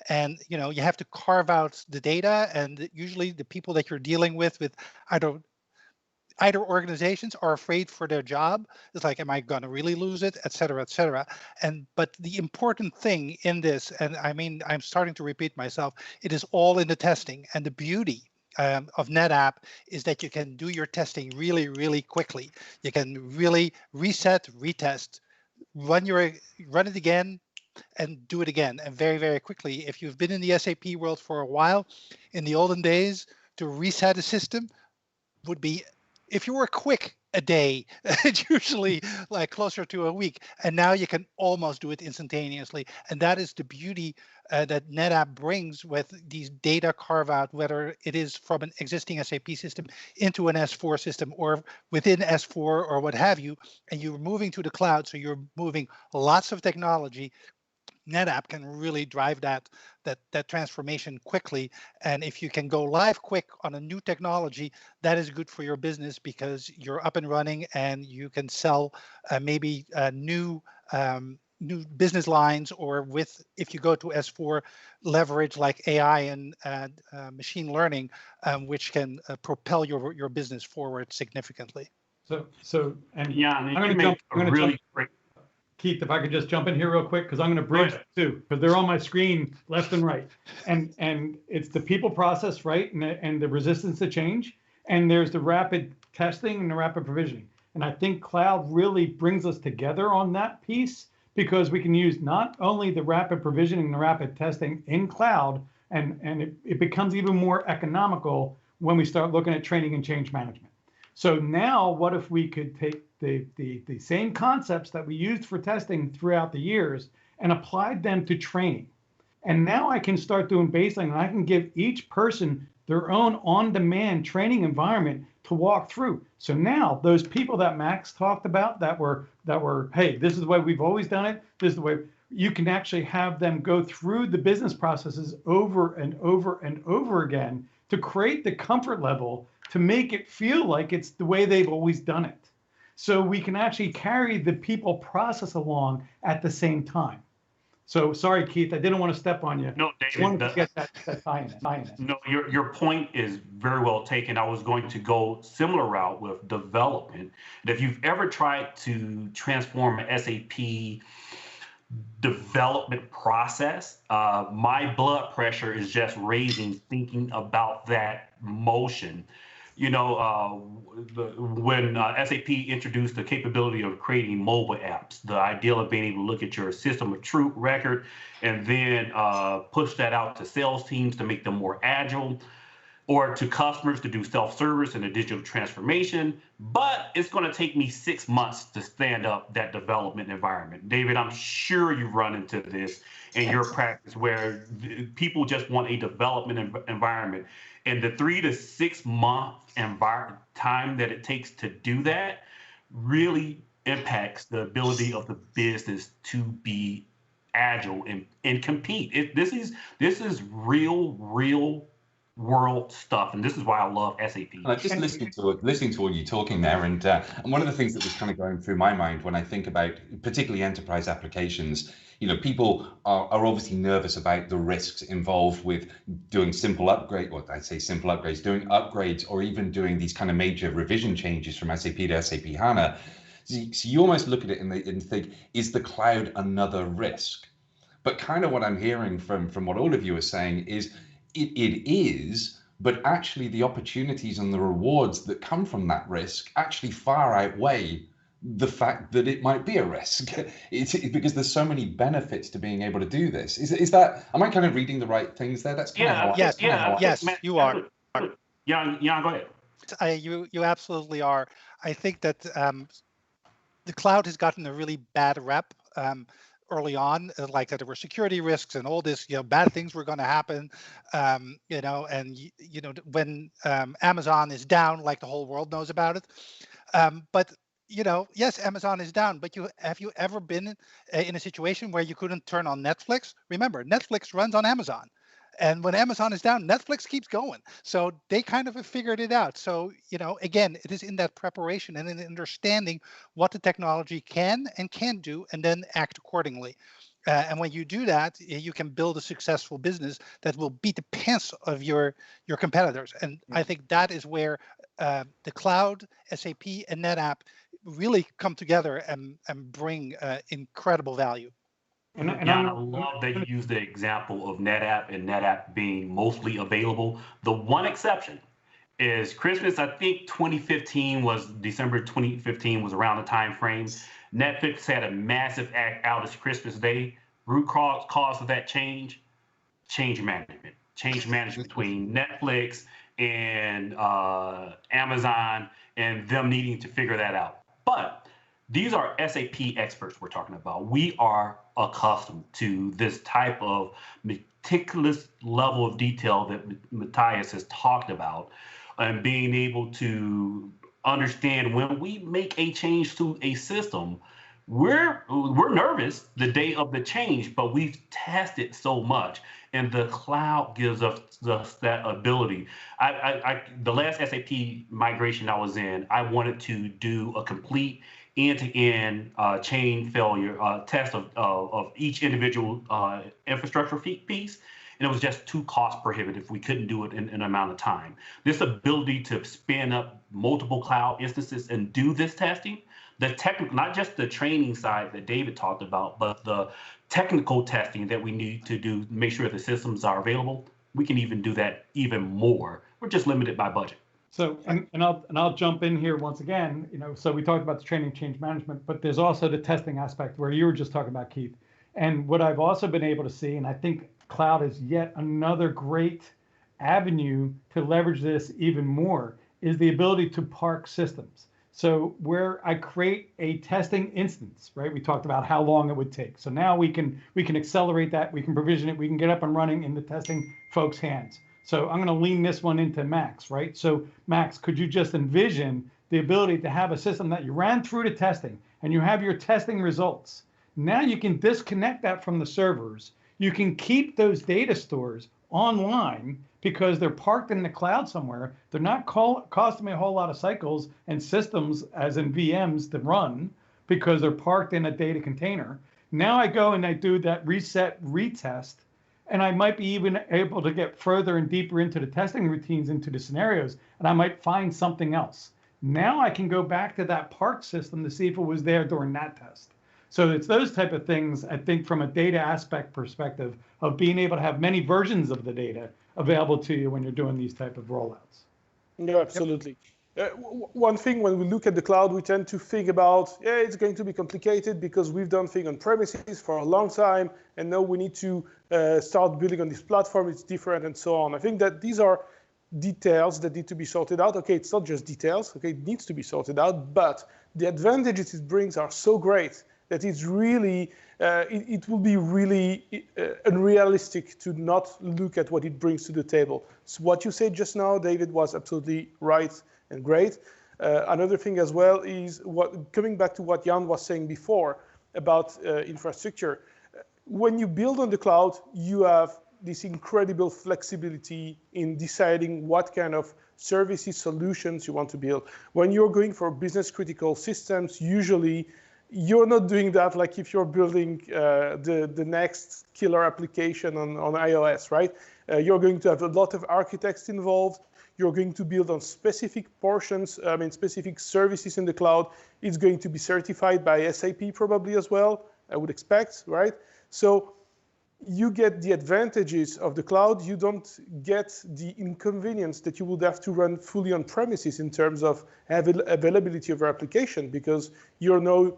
and you have to carve out the data, and usually the people that you're dealing with either organizations are afraid for their job. It's like, am I going to really lose it, et cetera, et cetera. But the important thing in this, and I mean, I'm starting to repeat myself, it is all in the testing. And the beauty of NetApp is that you can do your testing really, really quickly. You can really reset, retest, run it again, and do it again, and very, very quickly. If you've been in the SAP world for a while, in the olden days, to reset a system would be, if you were quick, a day. It's usually like closer to a week. And now you can almost do it instantaneously. And that is the beauty that NetApp brings with these data carve out, whether it is from an existing SAP system into an S4 system or within S4 or what have you. And you're moving to the cloud. So you're moving lots of technology. NetApp can really drive that transformation quickly. And if you can go live quick on a new technology, that is good for your business because you're up and running and you can sell maybe new business lines, or if you go to S4, leverage like AI and machine learning, which can propel your business forward significantly. And yeah, I'm going to jump. Keith, if I could just jump in here real quick, because I'm going to bridge too, because they're on my screen left and right. And it's the people process, right? And the resistance to change. And there's the rapid testing and the rapid provisioning. And I think cloud really brings us together on that piece, because we can use not only the rapid provisioning and the rapid testing in cloud, and it becomes even more economical when we start looking at training and change management. So now what if we could take the same concepts that we used for testing throughout the years and applied them to training? And now I can start doing baseline, and I can give each person their own on-demand training environment to walk through. So now those people that Max talked about that were, hey, this is the way we've always done it, this is the way, you can actually have them go through the business processes over and over and over again to create the comfort level to make it feel like it's the way they've always done it. So we can actually carry the people process along at the same time. So sorry, Keith, I didn't want to step on you. No, David, I wanted to get that tie-in. No, your point is very well taken. I was going to go similar route with development. And if you've ever tried to transform an SAP development process, my blood pressure is just raising thinking about that motion. When SAP introduced the capability of creating mobile apps, the idea of being able to look at your system of truth record and then push that out to sales teams to make them more agile, or to customers to do self-service and a digital transformation. But it's going to take me 6 months to stand up that development environment. David, I'm sure you've run into this in your practice where people just want a development environment. And the 3 to 6 month time that it takes to do that really impacts the ability of the business to be agile and compete. This is real world stuff, and this is why I love SAP. And I just listening to all you talking there, and one of the things that was kind of going through my mind when I think about particularly enterprise applications, people are obviously nervous about the risks involved with doing simple upgrades, doing upgrades, or even doing these kind of major revision changes from SAP to SAP HANA. So you almost look at it and think, is the cloud another risk? But kind of what I'm hearing from what all of you are saying is it is, but actually the opportunities and the rewards that come from that risk actually far outweigh the fact that it might be a risk. Because there's so many benefits to being able to do this. Is that, am I kind of reading the right things there? That's kind of how yes, you are. Yeah, go ahead. You absolutely are. I think that the cloud has gotten a really bad rep early on, like that there were security risks and all this, bad things were going to happen, and when Amazon is down, like the whole world knows about it. But yes, Amazon is down, but have you ever been in a situation where you couldn't turn on Netflix? Remember, Netflix runs on Amazon. And when Amazon is down, Netflix keeps going. So they kind of have figured it out. So, again, it is in that preparation and in understanding what the technology can and can't do, and then act accordingly. And when you do that, you can build a successful business that will beat the pants of your competitors. And I think that is where the cloud, SAP, and NetApp really come together and bring incredible value. I love that you use the example of NetApp and NetApp being mostly available. The one exception is Christmas. I think 2015 was December 2015 was around the time frame. Netflix had a massive outage Christmas Day. Root cause of that change management. Change management between Netflix and Amazon, and them needing to figure that out. But these are SAP experts we're talking about. We are accustomed to this type of meticulous level of detail that Matthias has talked about, and being able to understand when we make a change to a system, we're nervous the day of the change, but we've tested so much, and the cloud gives us that ability. The last SAP migration I was in, I wanted to do a complete end-to-end chain failure test of each individual infrastructure piece, and it was just too cost prohibitive. We couldn't do it in an amount of time. This ability to spin up multiple cloud instances and do this testing, the technical, not just the training side that David talked about, but the technical testing that we need to do to make sure the systems are available, we can even do that even more. We're just limited by budget. So, and I'll jump in here once again, so we talked about the training change management, but there's also the testing aspect where you were just talking about, Keith. And what I've also been able to see, and I think cloud is yet another great avenue to leverage this even more, is the ability to park systems. So where I create a testing instance, right? We talked about how long it would take. So now we can accelerate that, we can provision it, we can get up and running in the testing folks' hands. So I'm going to lean this one into Max, right? So Max, could you just envision the ability to have a system that you ran through to testing and you have your testing results? Now you can disconnect that from the servers. You can keep those data stores online because they're parked in the cloud somewhere. They're not costing me a whole lot of cycles and systems, as in VMs, to run because they're parked in a data container. Now I go and I do that reset, retest, and I might be even able to get further and deeper into the testing routines, into the scenarios, and I might find something else. Now I can go back to that park system to see if it was there during that test. So it's those type of things, I think, from a data aspect perspective of being able to have many versions of the data available to you when you're doing these type of rollouts. Yeah, absolutely. One thing, when we look at the cloud, we tend to think about, it's going to be complicated because we've done things on premises for a long time, and now we need to start building on this platform. It's different and so on. I think that these are details that need to be sorted out. Okay, it's not just details. Okay, it needs to be sorted out, but the advantages it brings are so great that it's really, it will be really unrealistic to not look at what it brings to the table. So what you said just now, David, was absolutely right and great. Another thing as well is coming back to what Jan was saying before about infrastructure. When you build on the cloud, you have this incredible flexibility in deciding what kind of services, solutions you want to build. When you're going for business critical systems, usually you're not doing that like if you're building the next killer application on iOS, right? You're going to have a lot of architects involved. You're going to build on specific portions, specific services in the cloud. It's going to be certified by SAP probably as well, I would expect, right? So you get the advantages of the cloud. You don't get the inconvenience that you would have to run fully on premises in terms of availability of your application, because you're now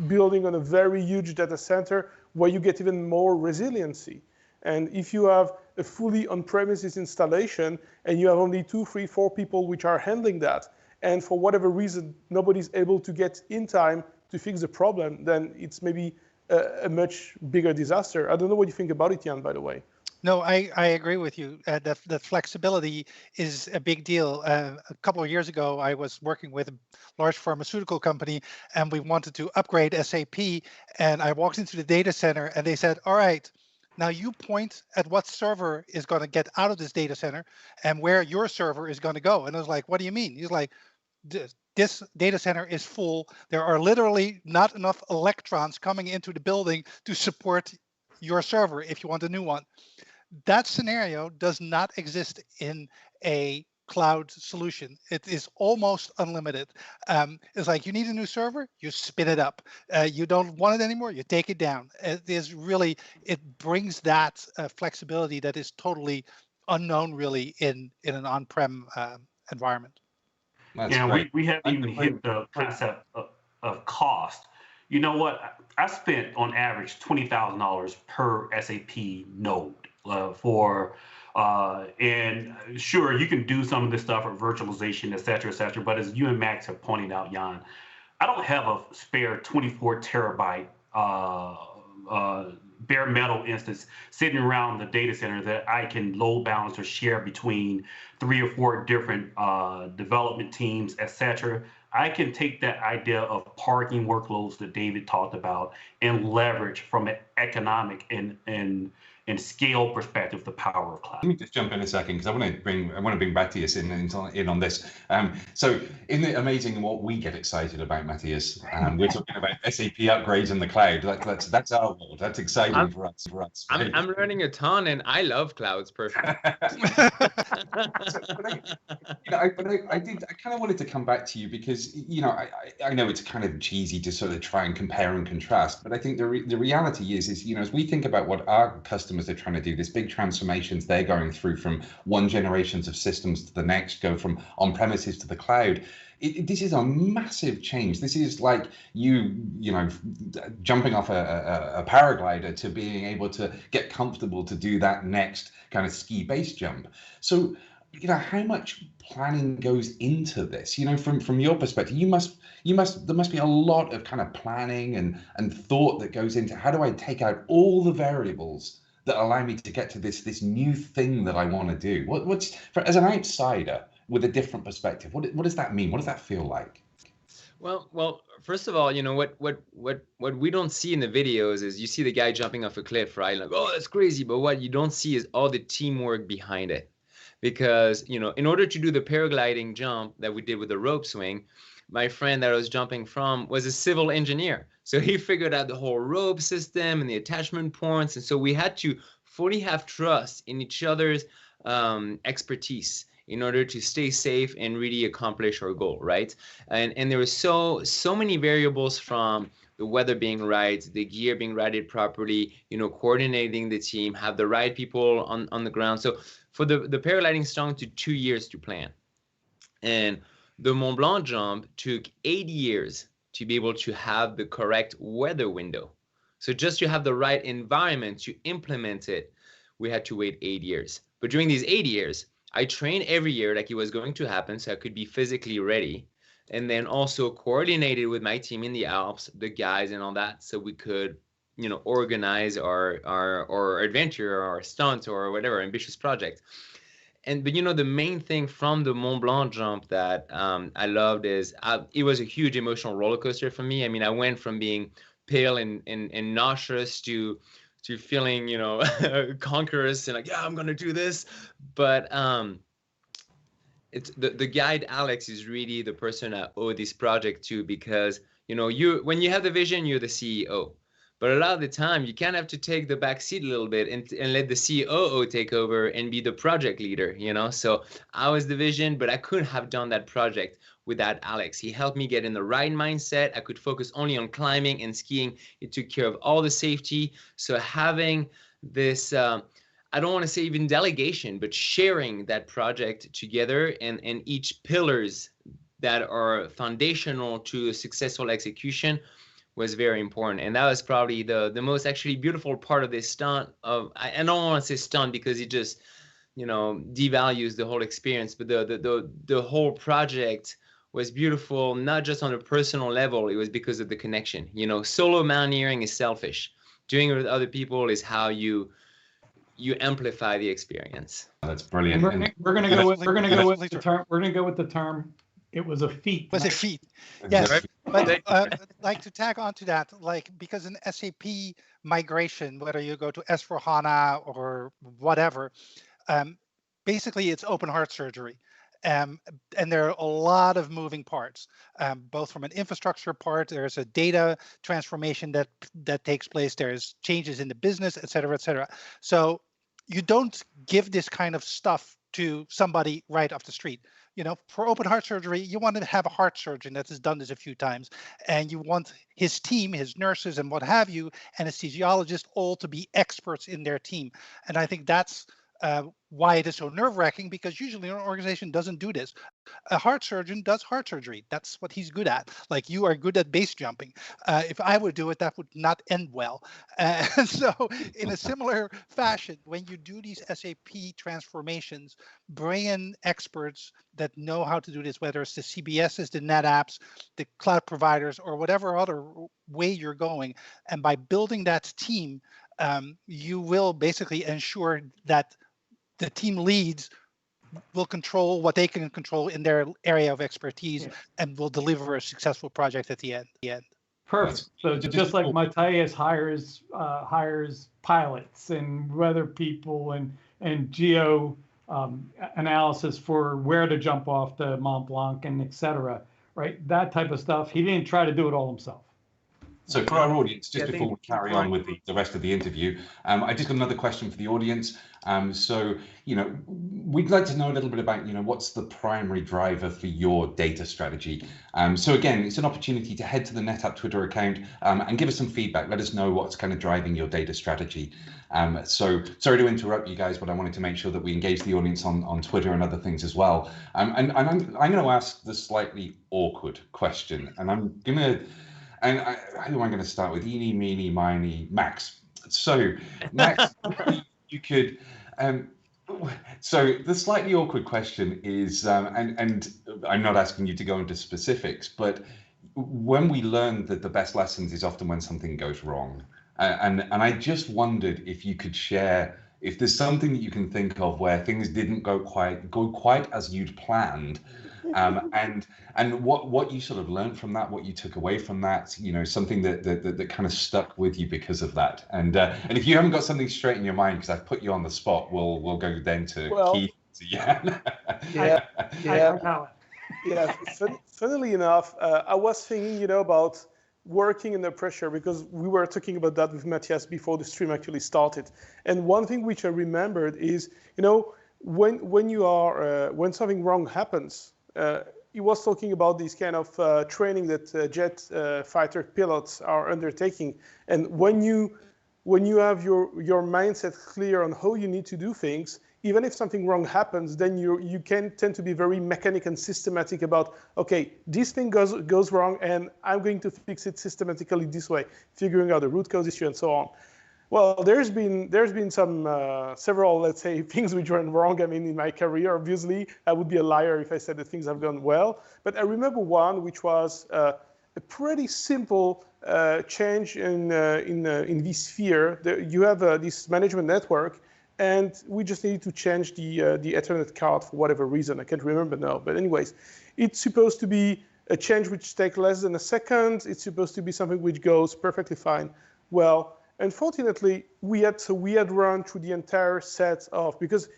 building on a very huge data center where you get even more resiliency. And if you have a fully on-premises installation and you have only 2, 3, 4 people which are handling that, and for whatever reason nobody's able to get in time to fix the problem, then it's maybe a much bigger disaster. I don't know what you think about it, Jan, by the way. No, I agree with you. The flexibility is a big deal. A couple of years ago, I was working with a large pharmaceutical company, and we wanted to upgrade SAP. And I walked into the data center, and they said, "All right, now you point at what server is going to get out of this data center and where your server is going to go." And I was like, "What do you mean?" He's like, "This data center is full. There are literally not enough electrons coming into the building to support your server if you want a new one." That scenario does not exist in a cloud solution. It is almost unlimited. It's like, you need a new server, you spin it up. You don't want it anymore, you take it down. It brings that flexibility that is totally unknown really in an on-prem environment. We haven't even hit the concept of cost. You know what? I spent on average $20,000 per SAP node and sure, you can do some of this stuff for virtualization, et cetera, but as you and Max have pointed out, Jan, I don't have a spare 24 terabyte bare metal instance sitting around the data center that I can load balance or share between 3 or 4 different development teams, et cetera. I can take that idea of parking workloads that David talked about and leverage from an economic and scale perspective the power of cloud. Let me just jump in a second because I want to bring Matthias in on this. So in the amazing what we get excited about, Matthias, we're talking about SAP upgrades in the cloud. That's our world. That's exciting for us. Right? I'm learning a ton, and I love clouds personally. I kind of wanted to come back to you because I know it's kind of cheesy to sort of try and compare and contrast, but I think the reality is as we think about what our customers are trying to do, this big transformations they're going through from one generations of systems to the next, go from on-premises to the cloud. This is a massive change. This is like you jumping off a paraglider to being able to get comfortable to do that next kind of ski base jump. So how much planning goes into this? From your perspective, there must be a lot of kind of planning and thought that goes into how do I take out all the variables that allow me to get to this new thing that I want to do. As an outsider with a different perspective, what does that mean? What does that feel like? Well, first of all, what we don't see in the videos is you see the guy jumping off a cliff, right? Like, oh, that's crazy. But what you don't see is all the teamwork behind it. Because, in order to do the paragliding jump that we did with the rope swing, my friend that I was jumping from was a civil engineer. So he figured out the whole rope system and the attachment points. And so we had to fully have trust in each other's expertise in order to stay safe and really accomplish our goal, right? And there were so many variables, from the weather being right, the gear being righted properly, coordinating the team, have the right people on the ground. So for the paragliding stung to 2 years to plan. And the Mont Blanc jump took 8 years to be able to have the correct weather window. So just to have the right environment to implement it, we had to wait 8 years. But during these 8 years, I trained every year like it was going to happen, so I could be physically ready. And then also coordinated with my team in the Alps, the guys and all that, so we could, organize our adventure or our stunt or whatever ambitious project. But the main thing from the Mont Blanc jump that I loved is it was a huge emotional roller coaster for me. I mean, I went from being pale and nauseous to feeling, you know, conquerors and like, yeah, I'm gonna do this. But it's the guide Alex is really the person I owe this project to, because you know, when you have the vision, you're the CEO. But a lot of the time, you kind of have to take the back seat a little bit and let the COO take over and be the project leader, you know? So I was the vision, but I couldn't have done that project without Alex. He helped me get in the right mindset. I could focus only on climbing and skiing. It took care of all the safety. So having this, I don't want to say even delegation, but sharing that project together and each pillars that are foundational to a successful execution was very important. And that was probably the most actually beautiful part of this stunt. I don't want to say stunt because it just, you know, devalues the whole experience, but the whole project was beautiful, not just on a personal level. It was because of the connection. You know, solo mountaineering is selfish. Doing it with other people is how you amplify the experience. That's brilliant. We're gonna go with the term. It was a feat. Was a feat. Yes. But like to tag on to that, like, because in SAP migration, whether you go to S/4HANA or whatever, basically it's open heart surgery. And there are a lot of moving parts, both from an infrastructure part. There's a data transformation that takes place. There's changes in the business, et cetera, et cetera. So you don't give this kind of stuff to somebody right off the street. You know, for open heart surgery, you want to have a heart surgeon that has done this a few times, and you want his team, his nurses and what have you, anesthesiologists, all to be experts in their team. And I think that's why it is so nerve-wracking, because usually an organization doesn't do this. A heart surgeon does heart surgery. That's what he's good at. Like, you are good at base jumping. If I would do it, that would not end well. And so in a similar fashion, when you do these SAP transformations, bring in experts that know how to do this, whether it's the CBSs, the NetApps, the cloud providers, or whatever other way you're going. And by building that team, you will basically ensure that the team leads will control what they can control in their area of expertise, and will deliver a successful project at the end. Perfect. So just like Matthias hires pilots and weather people and geo analysis for where to jump off the Mont Blanc and et cetera, right? That type of stuff. He didn't try to do it all himself. So for our audience, just before we carry on with the rest of the interview, I just got another question for the audience. So, you know, we'd like to know a little bit about, you know, what's the primary driver for your data strategy? So again, it's an opportunity to head to the NetApp Twitter account and give us some feedback. Let us know what's kind of driving your data strategy. So sorry to interrupt you guys, but I wanted to make sure that we engage the audience on Twitter and other things as well. And I'm going to ask the slightly awkward question, and I'm going to... And who am I going to start with? Eeny, meeny, miny, Max. So, Max, you could. So the slightly awkward question is, and I'm not asking you to go into specifics, but when we learn that the best lessons is often when something goes wrong, and I just wondered if you could share if there's something that you can think of where things didn't go quite as you'd planned. And what you sort of learned from that, what you took away from that, you know, something that kind of stuck with you because of that. And if you haven't got something straight in your mind, because I've put you on the spot, we'll go then to Keith. Funnily enough, I was thinking, you know, about working under pressure, because we were talking about that with Matthias before the stream actually started. And one thing which I remembered is, you know, when something wrong happens. He was talking about this kind of training that jet fighter pilots are undertaking, and when you have your mindset clear on how you need to do things, even if something wrong happens, then you can tend to be very mechanic and systematic about, okay, this thing goes wrong, and I'm going to fix it systematically this way, figuring out the root cause issue and so on. Well, there's been some several, let's say, things which went wrong. I mean, in my career, obviously, I would be a liar if I said that things have gone well. But I remember one which was a pretty simple change in this sphere. You have this management network, and we just needed to change the Ethernet card for whatever reason. I can't remember now. But anyways, it's supposed to be a change which takes less than a second. It's supposed to be something which goes perfectly fine. Well, Unfortunately, we had run through the entire set of, because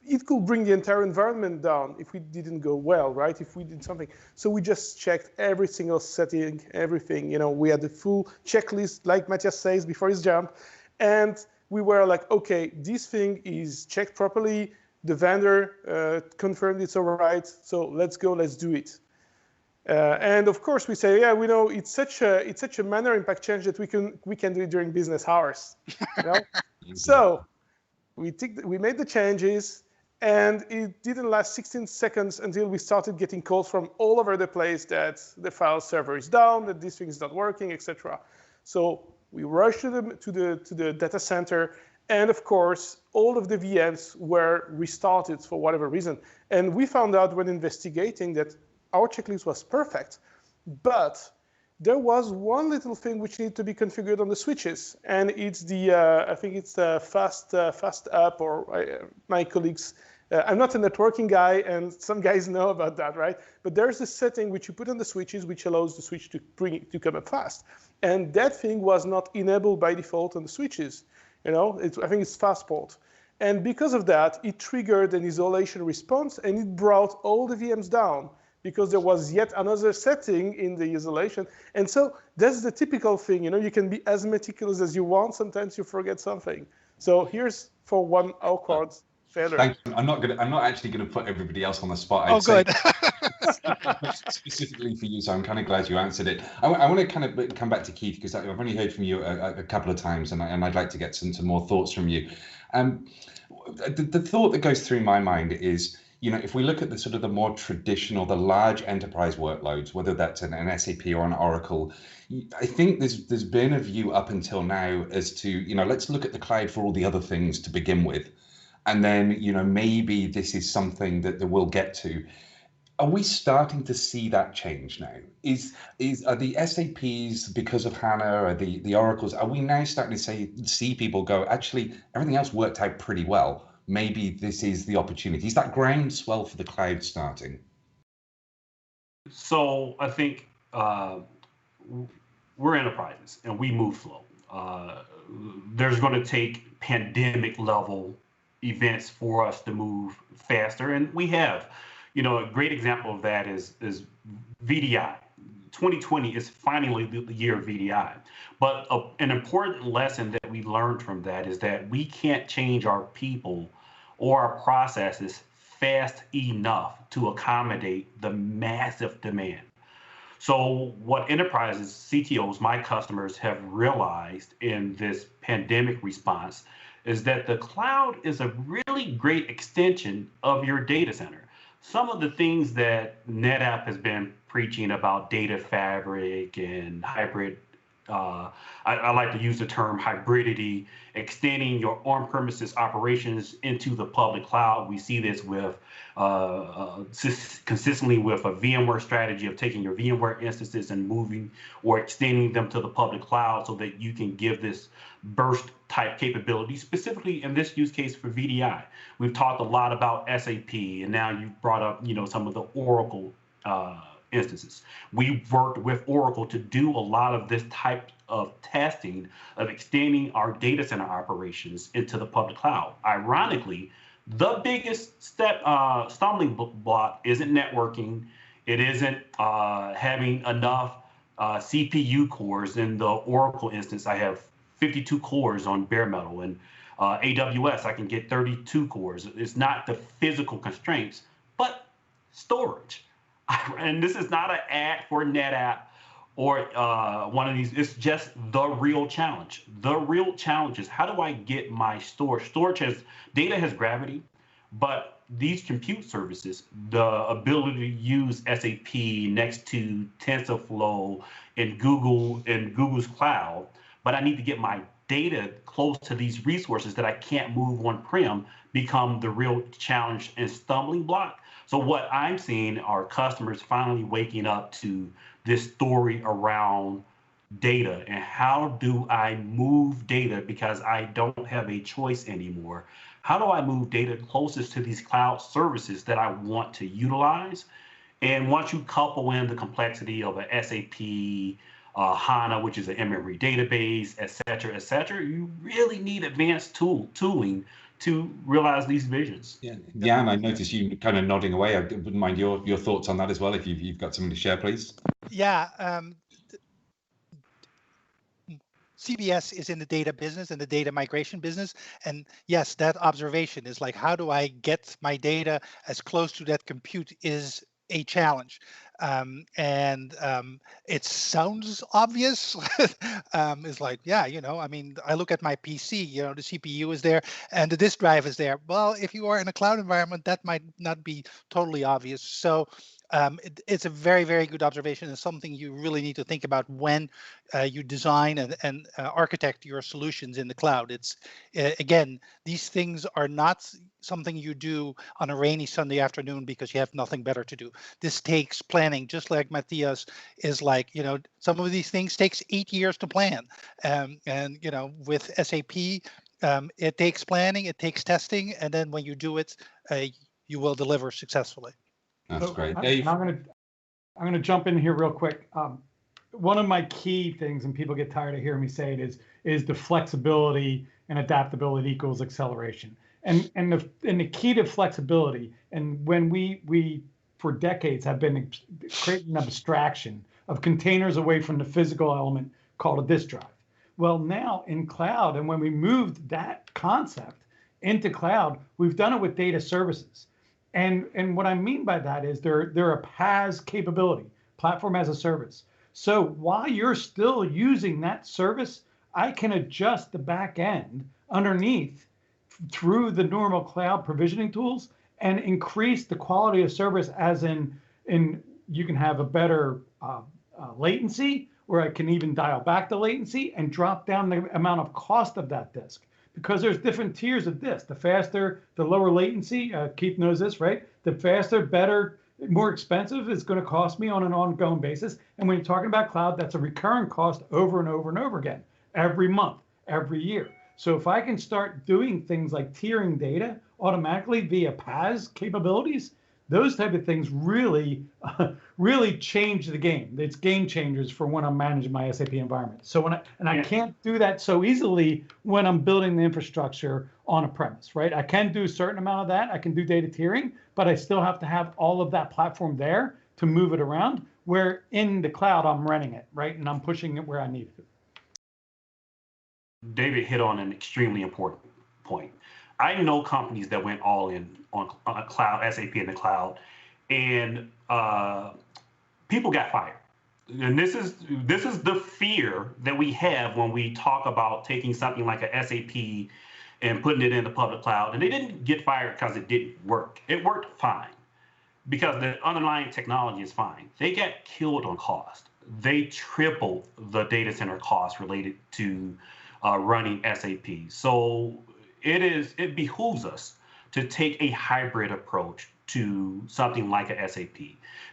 it could bring the entire environment down if we didn't go well, right? If we did something. So we just checked every single setting, everything. We had the full checklist, like Matthias says, before his jump. And we were like, okay, this thing is checked properly. The vendor confirmed it's all right. So let's go, let's do it. And of course we say, yeah, we know it's such a minor impact change that we can do it during business hours. So we made the changes, and it didn't last 16 seconds until we started getting calls from all over the place that the file server is down, that this thing is not working, etc. So we rushed to the data center, and of course all of the VMs were restarted for whatever reason. And we found out when investigating that our checklist was perfect, but there was one little thing which needed to be configured on the switches, and it's I think it's the fast up, or my colleagues. I'm not a networking guy, and some guys know about that, right? But there's a setting which you put on the switches which allows the switch to come up fast, and that thing was not enabled by default on the switches. I think it's fast port, and because of that, it triggered an isolation response, and it brought all the VMs down, because there was yet another setting in the isolation. And so that's the typical thing, you can be as meticulous as you want, sometimes you forget something. So here's for one awkward failure. Thank you. I'm not actually going to put everybody else on the spot. Oh, good. Specifically for you, so I'm kind of glad you answered it. I want to kind of come back to Keith, because I've only heard from you a couple of times, and I'd like to get some more thoughts from you. The thought that goes through my mind is, if we look at the sort of the more traditional, the large enterprise workloads, whether that's an SAP or an Oracle, I think there's been a view up until now as to, let's look at the cloud for all the other things to begin with. And then, maybe this is something that we'll get to. Are we starting to see that change now? Are the SAPs, because of HANA, or the Oracles, are we now starting to see people go, actually, everything else worked out pretty well? Maybe this is the opportunity. Is that groundswell for the cloud starting? So I think we're enterprises and we move slow. There's going to take pandemic level events for us to move faster, and we have. A great example of that is VDI. 2020 is finally the year of VDI. But an important lesson that we learned from that is that we can't change our people or our processes fast enough to accommodate the massive demand. So what enterprises, CTOs, my customers, have realized in this pandemic response is that the cloud is a really great extension of your data center. Some of the things that NetApp has been preaching about data fabric and hybrid, I like to use the term hybridity, extending your on-premises operations into the public cloud. We see this with consistently with a VMware strategy of taking your VMware instances and moving or extending them to the public cloud so that you can give this burst type capability, specifically in this use case for VDI. We've talked a lot about SAP, and now you brought up, some of the Oracle instances. We worked with Oracle to do a lot of this type of testing of extending our data center operations into the public cloud. Ironically, the biggest stumbling block isn't networking. It isn't having enough CPU cores. In the Oracle instance, I have 52 cores on bare metal, and AWS, I can get 32 cores. It's not the physical constraints, but storage. And this is not an ad for NetApp or one of these. It's just the real challenge. The real challenge is, how do I get my storage? Data has gravity, but these compute services, the ability to use SAP next to TensorFlow in Google's cloud, but I need to get my data close to these resources that I can't move on-prem, become the real challenge and stumbling block. So what I'm seeing are customers finally waking up to this story around data and how do I move data, because I don't have a choice anymore. How do I move data closest to these cloud services that I want to utilize? And once you couple in the complexity of a SAP HANA, which is an in-memory database, et cetera, you really need advanced tooling to realize these visions. Yeah, Jan, I noticed you kind of nodding away. I wouldn't mind your thoughts on that as well, if you've got something to share, please. Yeah. CBS is in the data business and the data migration business. And yes, that observation is like, how do I get my data as close to that compute is a challenge. It sounds obvious. It's like, yeah, I mean, I look at my PC, the CPU is there and the disk drive is there. Well, if you are in a cloud environment, that might not be totally obvious. So it's a very, very good observation and something you really need to think about when you design and architect your solutions in the cloud. It's again, these things are not something you do on a rainy Sunday afternoon because you have nothing better to do. This takes planning, just like Matthias is like, some of these things takes 8 years to plan. With SAP, it takes planning, it takes testing, and then when you do it, you will deliver successfully. That's great. Dave? I'm gonna jump in here real quick. One of my key things, and people get tired of hearing me say it, is the flexibility and adaptability equals acceleration. And the key to flexibility, and when we for decades have been creating an abstraction of containers away from the physical element called a disk drive. Well, now in cloud, and when we moved that concept into cloud, we've done it with data services. And what I mean by that is they're a PaaS capability, platform as a service. So while you're still using that service, I can adjust the back end underneath through the normal cloud provisioning tools and increase the quality of service, as in you can have a better latency, or I can even dial back the latency and drop down the amount of cost of that disk. Because there's different tiers of disk. The faster, the lower latency, Keith knows this, right? The faster, better, more expensive is going to cost me on an ongoing basis. And when you're talking about cloud, that's a recurring cost over and over and over again, every month, every year. So if I can start doing things like tiering data automatically via PaaS capabilities, those type of things really, really change the game. It's game changers for when I'm managing my SAP environment. So I can't do that so easily when I'm building the infrastructure on a premise, right? I can do a certain amount of that. I can do data tiering, but I still have to have all of that platform there to move it around. Where in the cloud, I'm renting it, right? And I'm pushing it where I need it. David hit on an extremely important point. I know companies that went all in on a cloud, SAP in the cloud, and people got fired. And this is the fear that we have when we talk about taking something like a SAP and putting it in the public cloud. And they didn't get fired because it didn't work. It worked fine because the underlying technology is fine. They got killed on cost. They tripled the data center cost related to running SAP. So it behooves us to take a hybrid approach to something like a SAP,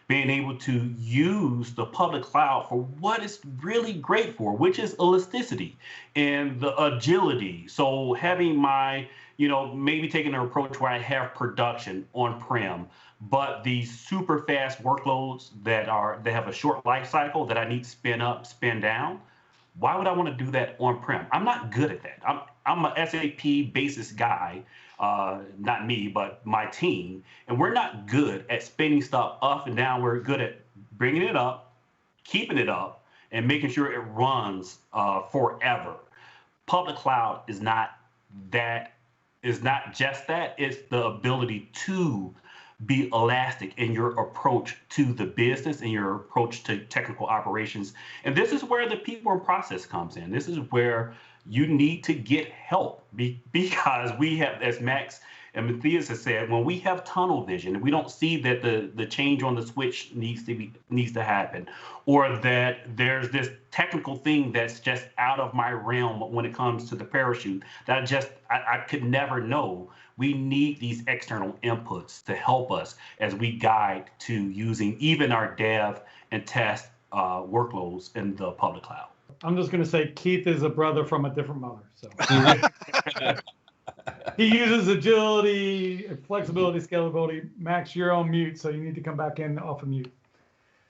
being able to use the public cloud for what it's really great for, which is elasticity and the agility. So having my, maybe taking an approach where I have production on-prem, but these super fast workloads that have a short life cycle that I need to spin up, spin down. Why would I want to do that on-prem? I'm not good at that. I'm a SAP basis guy, not me, but my team. And we're not good at spinning stuff up and down. We're good at bringing it up, keeping it up, and making sure it runs forever. Public cloud is not just that. It's the ability to be elastic in your approach to the business and your approach to technical operations. And this is where the people and process comes in. This is where you need to get help because we have, as Max and Matthias has said, when we have tunnel vision and we don't see that the change on the switch needs to happen, or that there's this technical thing that's just out of my realm when it comes to the parachute that I could never know. We need these external inputs to help us as we guide to using even our dev and test workloads in the public cloud. I'm just going to say Keith is a brother from a different mother. So he uses agility, flexibility, scalability. Max, you're on mute, so you need to come back in off of mute.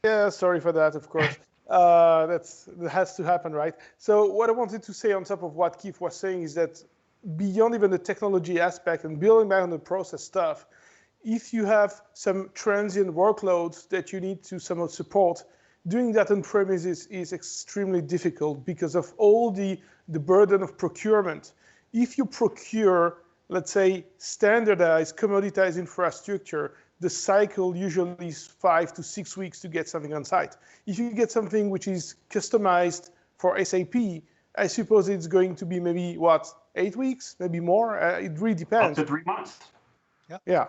Yeah, sorry for that, of course. That has to happen, right? So what I wanted to say on top of what Keith was saying is that beyond even the technology aspect and building back on the process stuff, if you have some transient workloads that you need to somehow support, doing that on premises is extremely difficult because of all the burden of procurement. If you procure, let's say, standardized, commoditized infrastructure, the cycle usually is 5 to 6 weeks to get something on site. If you get something which is customized for SAP, I suppose it's going to be maybe, 8 weeks, maybe more? It really depends. Up to 3 months. Yeah.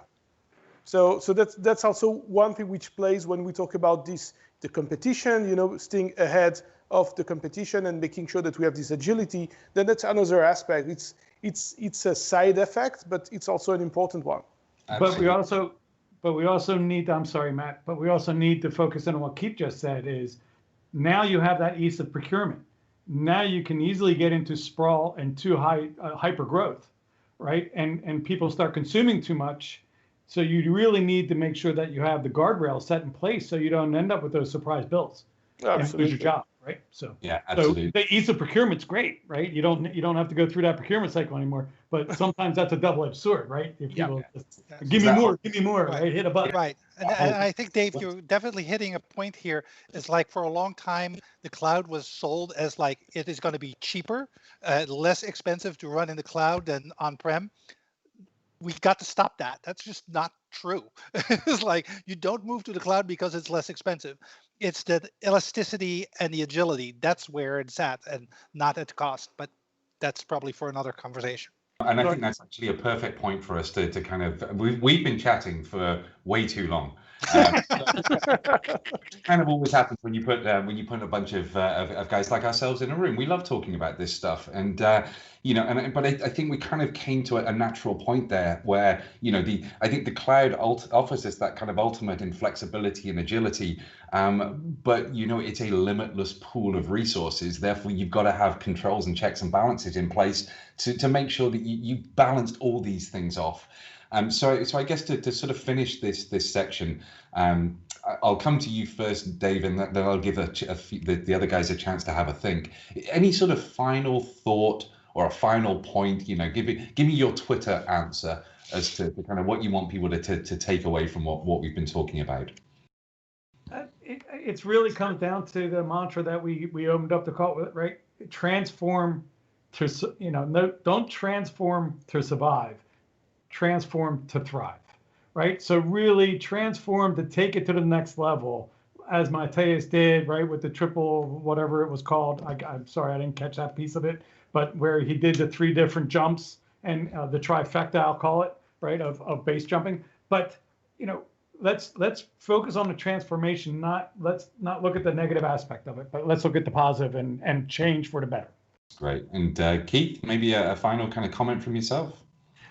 So that's also one thing which plays when we talk about this, the competition, staying ahead of the competition and making sure that we have this agility. Then that's another aspect. It's a side effect, but it's also an important one. Absolutely. But we also need, I'm sorry, Matt, but we also need to focus on what Keith just said is now you have that ease of procurement. Now you can easily get into sprawl and too high hyper growth, right? And people start consuming too much. So you really need to make sure that you have the guardrails set in place so you don't end up with those surprise bills and lose your job, right? So yeah, absolutely. So the ease of procurement's great, right? You don't have to go through that procurement cycle anymore. But sometimes that's a double-edged sword, right? If people just, give me more, right? Hit a button. Right. And I think, Dave, you're definitely hitting a point here. It's like for a long time, the cloud was sold as like it is going to be cheaper, less expensive to run in the cloud than on-prem. We've got to stop that. That's just not true. It's like you don't move to the cloud because it's less expensive. It's the elasticity and the agility. That's where it's at and not at cost. But that's probably for another conversation. And I think that's actually a perfect point for us to kind of, we've been chatting for way too long. Kind of always happens when you put a bunch of guys like ourselves in a room. We love talking about this stuff, and but I think we kind of came to a natural point there where I think the cloud offers us that kind of ultimate in flexibility and agility, but it's a limitless pool of resources. Therefore, you've got to have controls and checks and balances in place to make sure that you balanced all these things off. So I guess to sort of finish this section, I'll come to you first, Dave, and then I'll give the other guys a chance to have a think. Any sort of final thought or a final point? Give me your Twitter answer as to kind of what you want people to take away from what we've been talking about. It's really comes down to the mantra that we opened up the call with, right? Transform to don't transform to survive. Transform to thrive, right? So really transform to take it to the next level, as Matthias did, right, with the triple, whatever it was called. I'm sorry, I didn't catch that piece of it, but where he did the 3 different jumps and the trifecta, I'll call it, right, of base jumping. But let's focus on the transformation. Let's not look at the negative aspect of it, but let's look at the positive and change for the better. Great. And Keith, maybe a final kind of comment from yourself.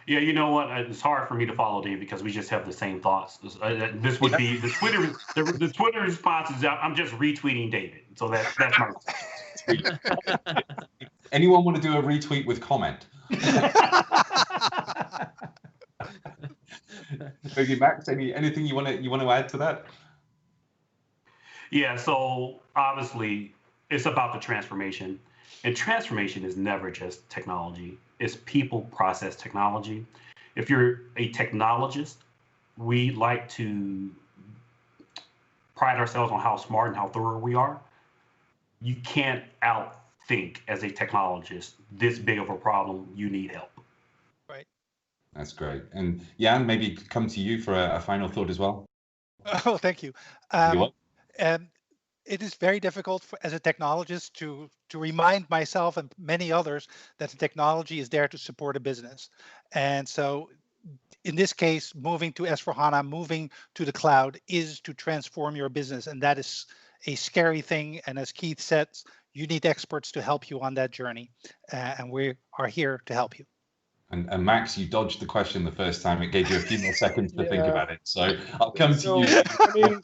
Yeah, you know what? It's hard for me to follow Dave because we just have the same thoughts. This would be the Twitter. The Twitter response is I'm just retweeting David. So that's my. Anyone want to do a retweet with comment? Maybe Max, anything you want to add to that? Yeah. So obviously, it's about the transformation, and transformation is never just technology. It's people, process, technology. If you're a technologist, we like to pride ourselves on how smart and how thorough we are. You can't outthink as a technologist this big of a problem. You need help. Right. That's great. And Jan, maybe come to you for a final thought as well. Oh, thank you. It is very difficult as a technologist to remind myself and many others that the technology is there to support a business. And so in this case, moving to S/4HANA, moving to the cloud is to transform your business. And that is a scary thing. And as Keith said, you need experts to help you on that journey. And we are here to help you. And Max, you dodged the question the first time. It gave you a few more seconds to think about it. So I'll come to you.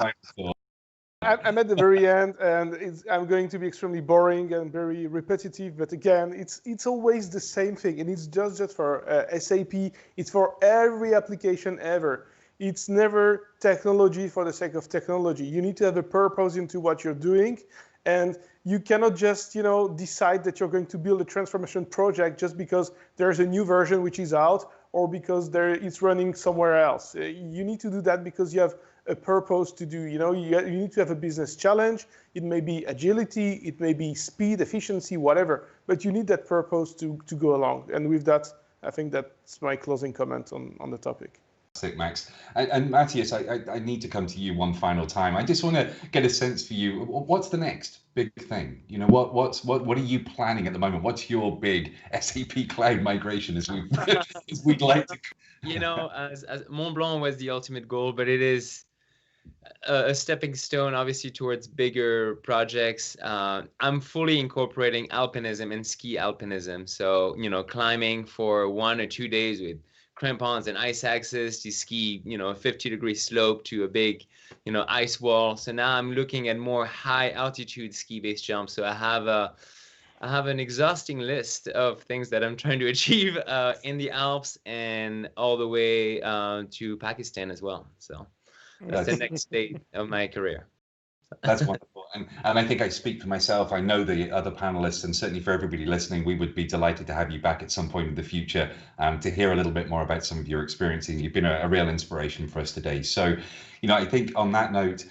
I'm at the very end, and I'm going to be extremely boring and very repetitive. But again, it's always the same thing, and it's just for SAP. It's for every application ever. It's never technology for the sake of technology. You need to have a purpose into what you're doing, And you cannot just, decide that you're going to build a transformation project just because there's a new version which is out or because it's running somewhere else. You need to do that because you have a purpose to do. You need to have a business challenge. It may be agility, it may be speed, efficiency, whatever. But you need that purpose to go along. And with that, I think that's my closing comment on the topic. Max. And Matthias, I need to come to you one final time. I just want to get a sense for you. What's the next big thing? What are you planning at the moment? What's your big SAP cloud migration as we'd like to? As Mont Blanc was the ultimate goal, but it is a stepping stone, obviously, towards bigger projects. I'm fully incorporating alpinism and ski alpinism. So, climbing for 1 or 2 days with crampons and ice axes to ski, a 50-degree slope to a big, ice wall. So now I'm looking at more high altitude ski-based jumps. So I have an exhausting list of things that I'm trying to achieve in the Alps and all the way to Pakistan as well. So that's the next stage of my career. That's wonderful. And I think I speak for myself. I know the other panelists, and certainly for everybody listening, we would be delighted to have you back at some point in the future to hear a little bit more about some of your experiences. You've been a real inspiration for us today. So, I think on that note,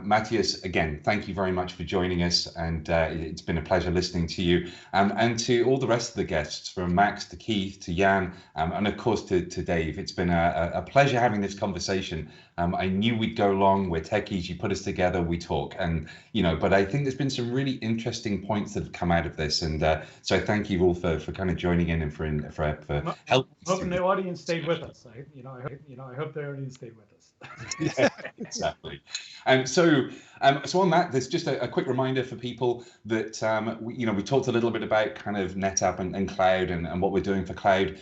Matthias, again, thank you very much for joining us. And it's been a pleasure listening to you. And to all the rest of the guests, from Max to Keith to Jan, and of course to Dave. It's been a pleasure having this conversation. I knew we'd go long. We're techies. You put us together, we talk. And, but I think there's been some really interesting points that have come out of this. And so thank you all for kind of joining in and for helping. Hoping the audience stayed with us. I hope the audience stayed with us. Yeah, exactly. So on that, there's just a quick reminder for people that we talked a little bit about kind of NetApp and cloud and what we're doing for cloud.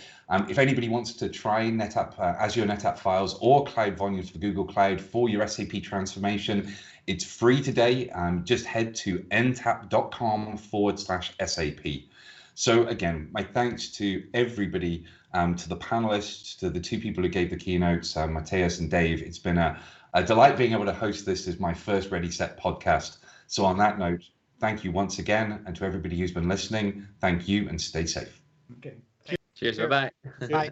If anybody wants to try NetApp Azure NetApp files or Cloud Volumes for Google Cloud for your SAP transformation, it's free today. Just head to ntap.com/SAP. So again, my thanks to everybody, to the panelists, to the two people who gave the keynotes, Matthias and Dave. It's been a delight being able to host this as my first Ready Set podcast. So on that note, thank you once again. And to everybody who's been listening, thank you and stay safe. Okay. Cheers. Bye-bye. Bye.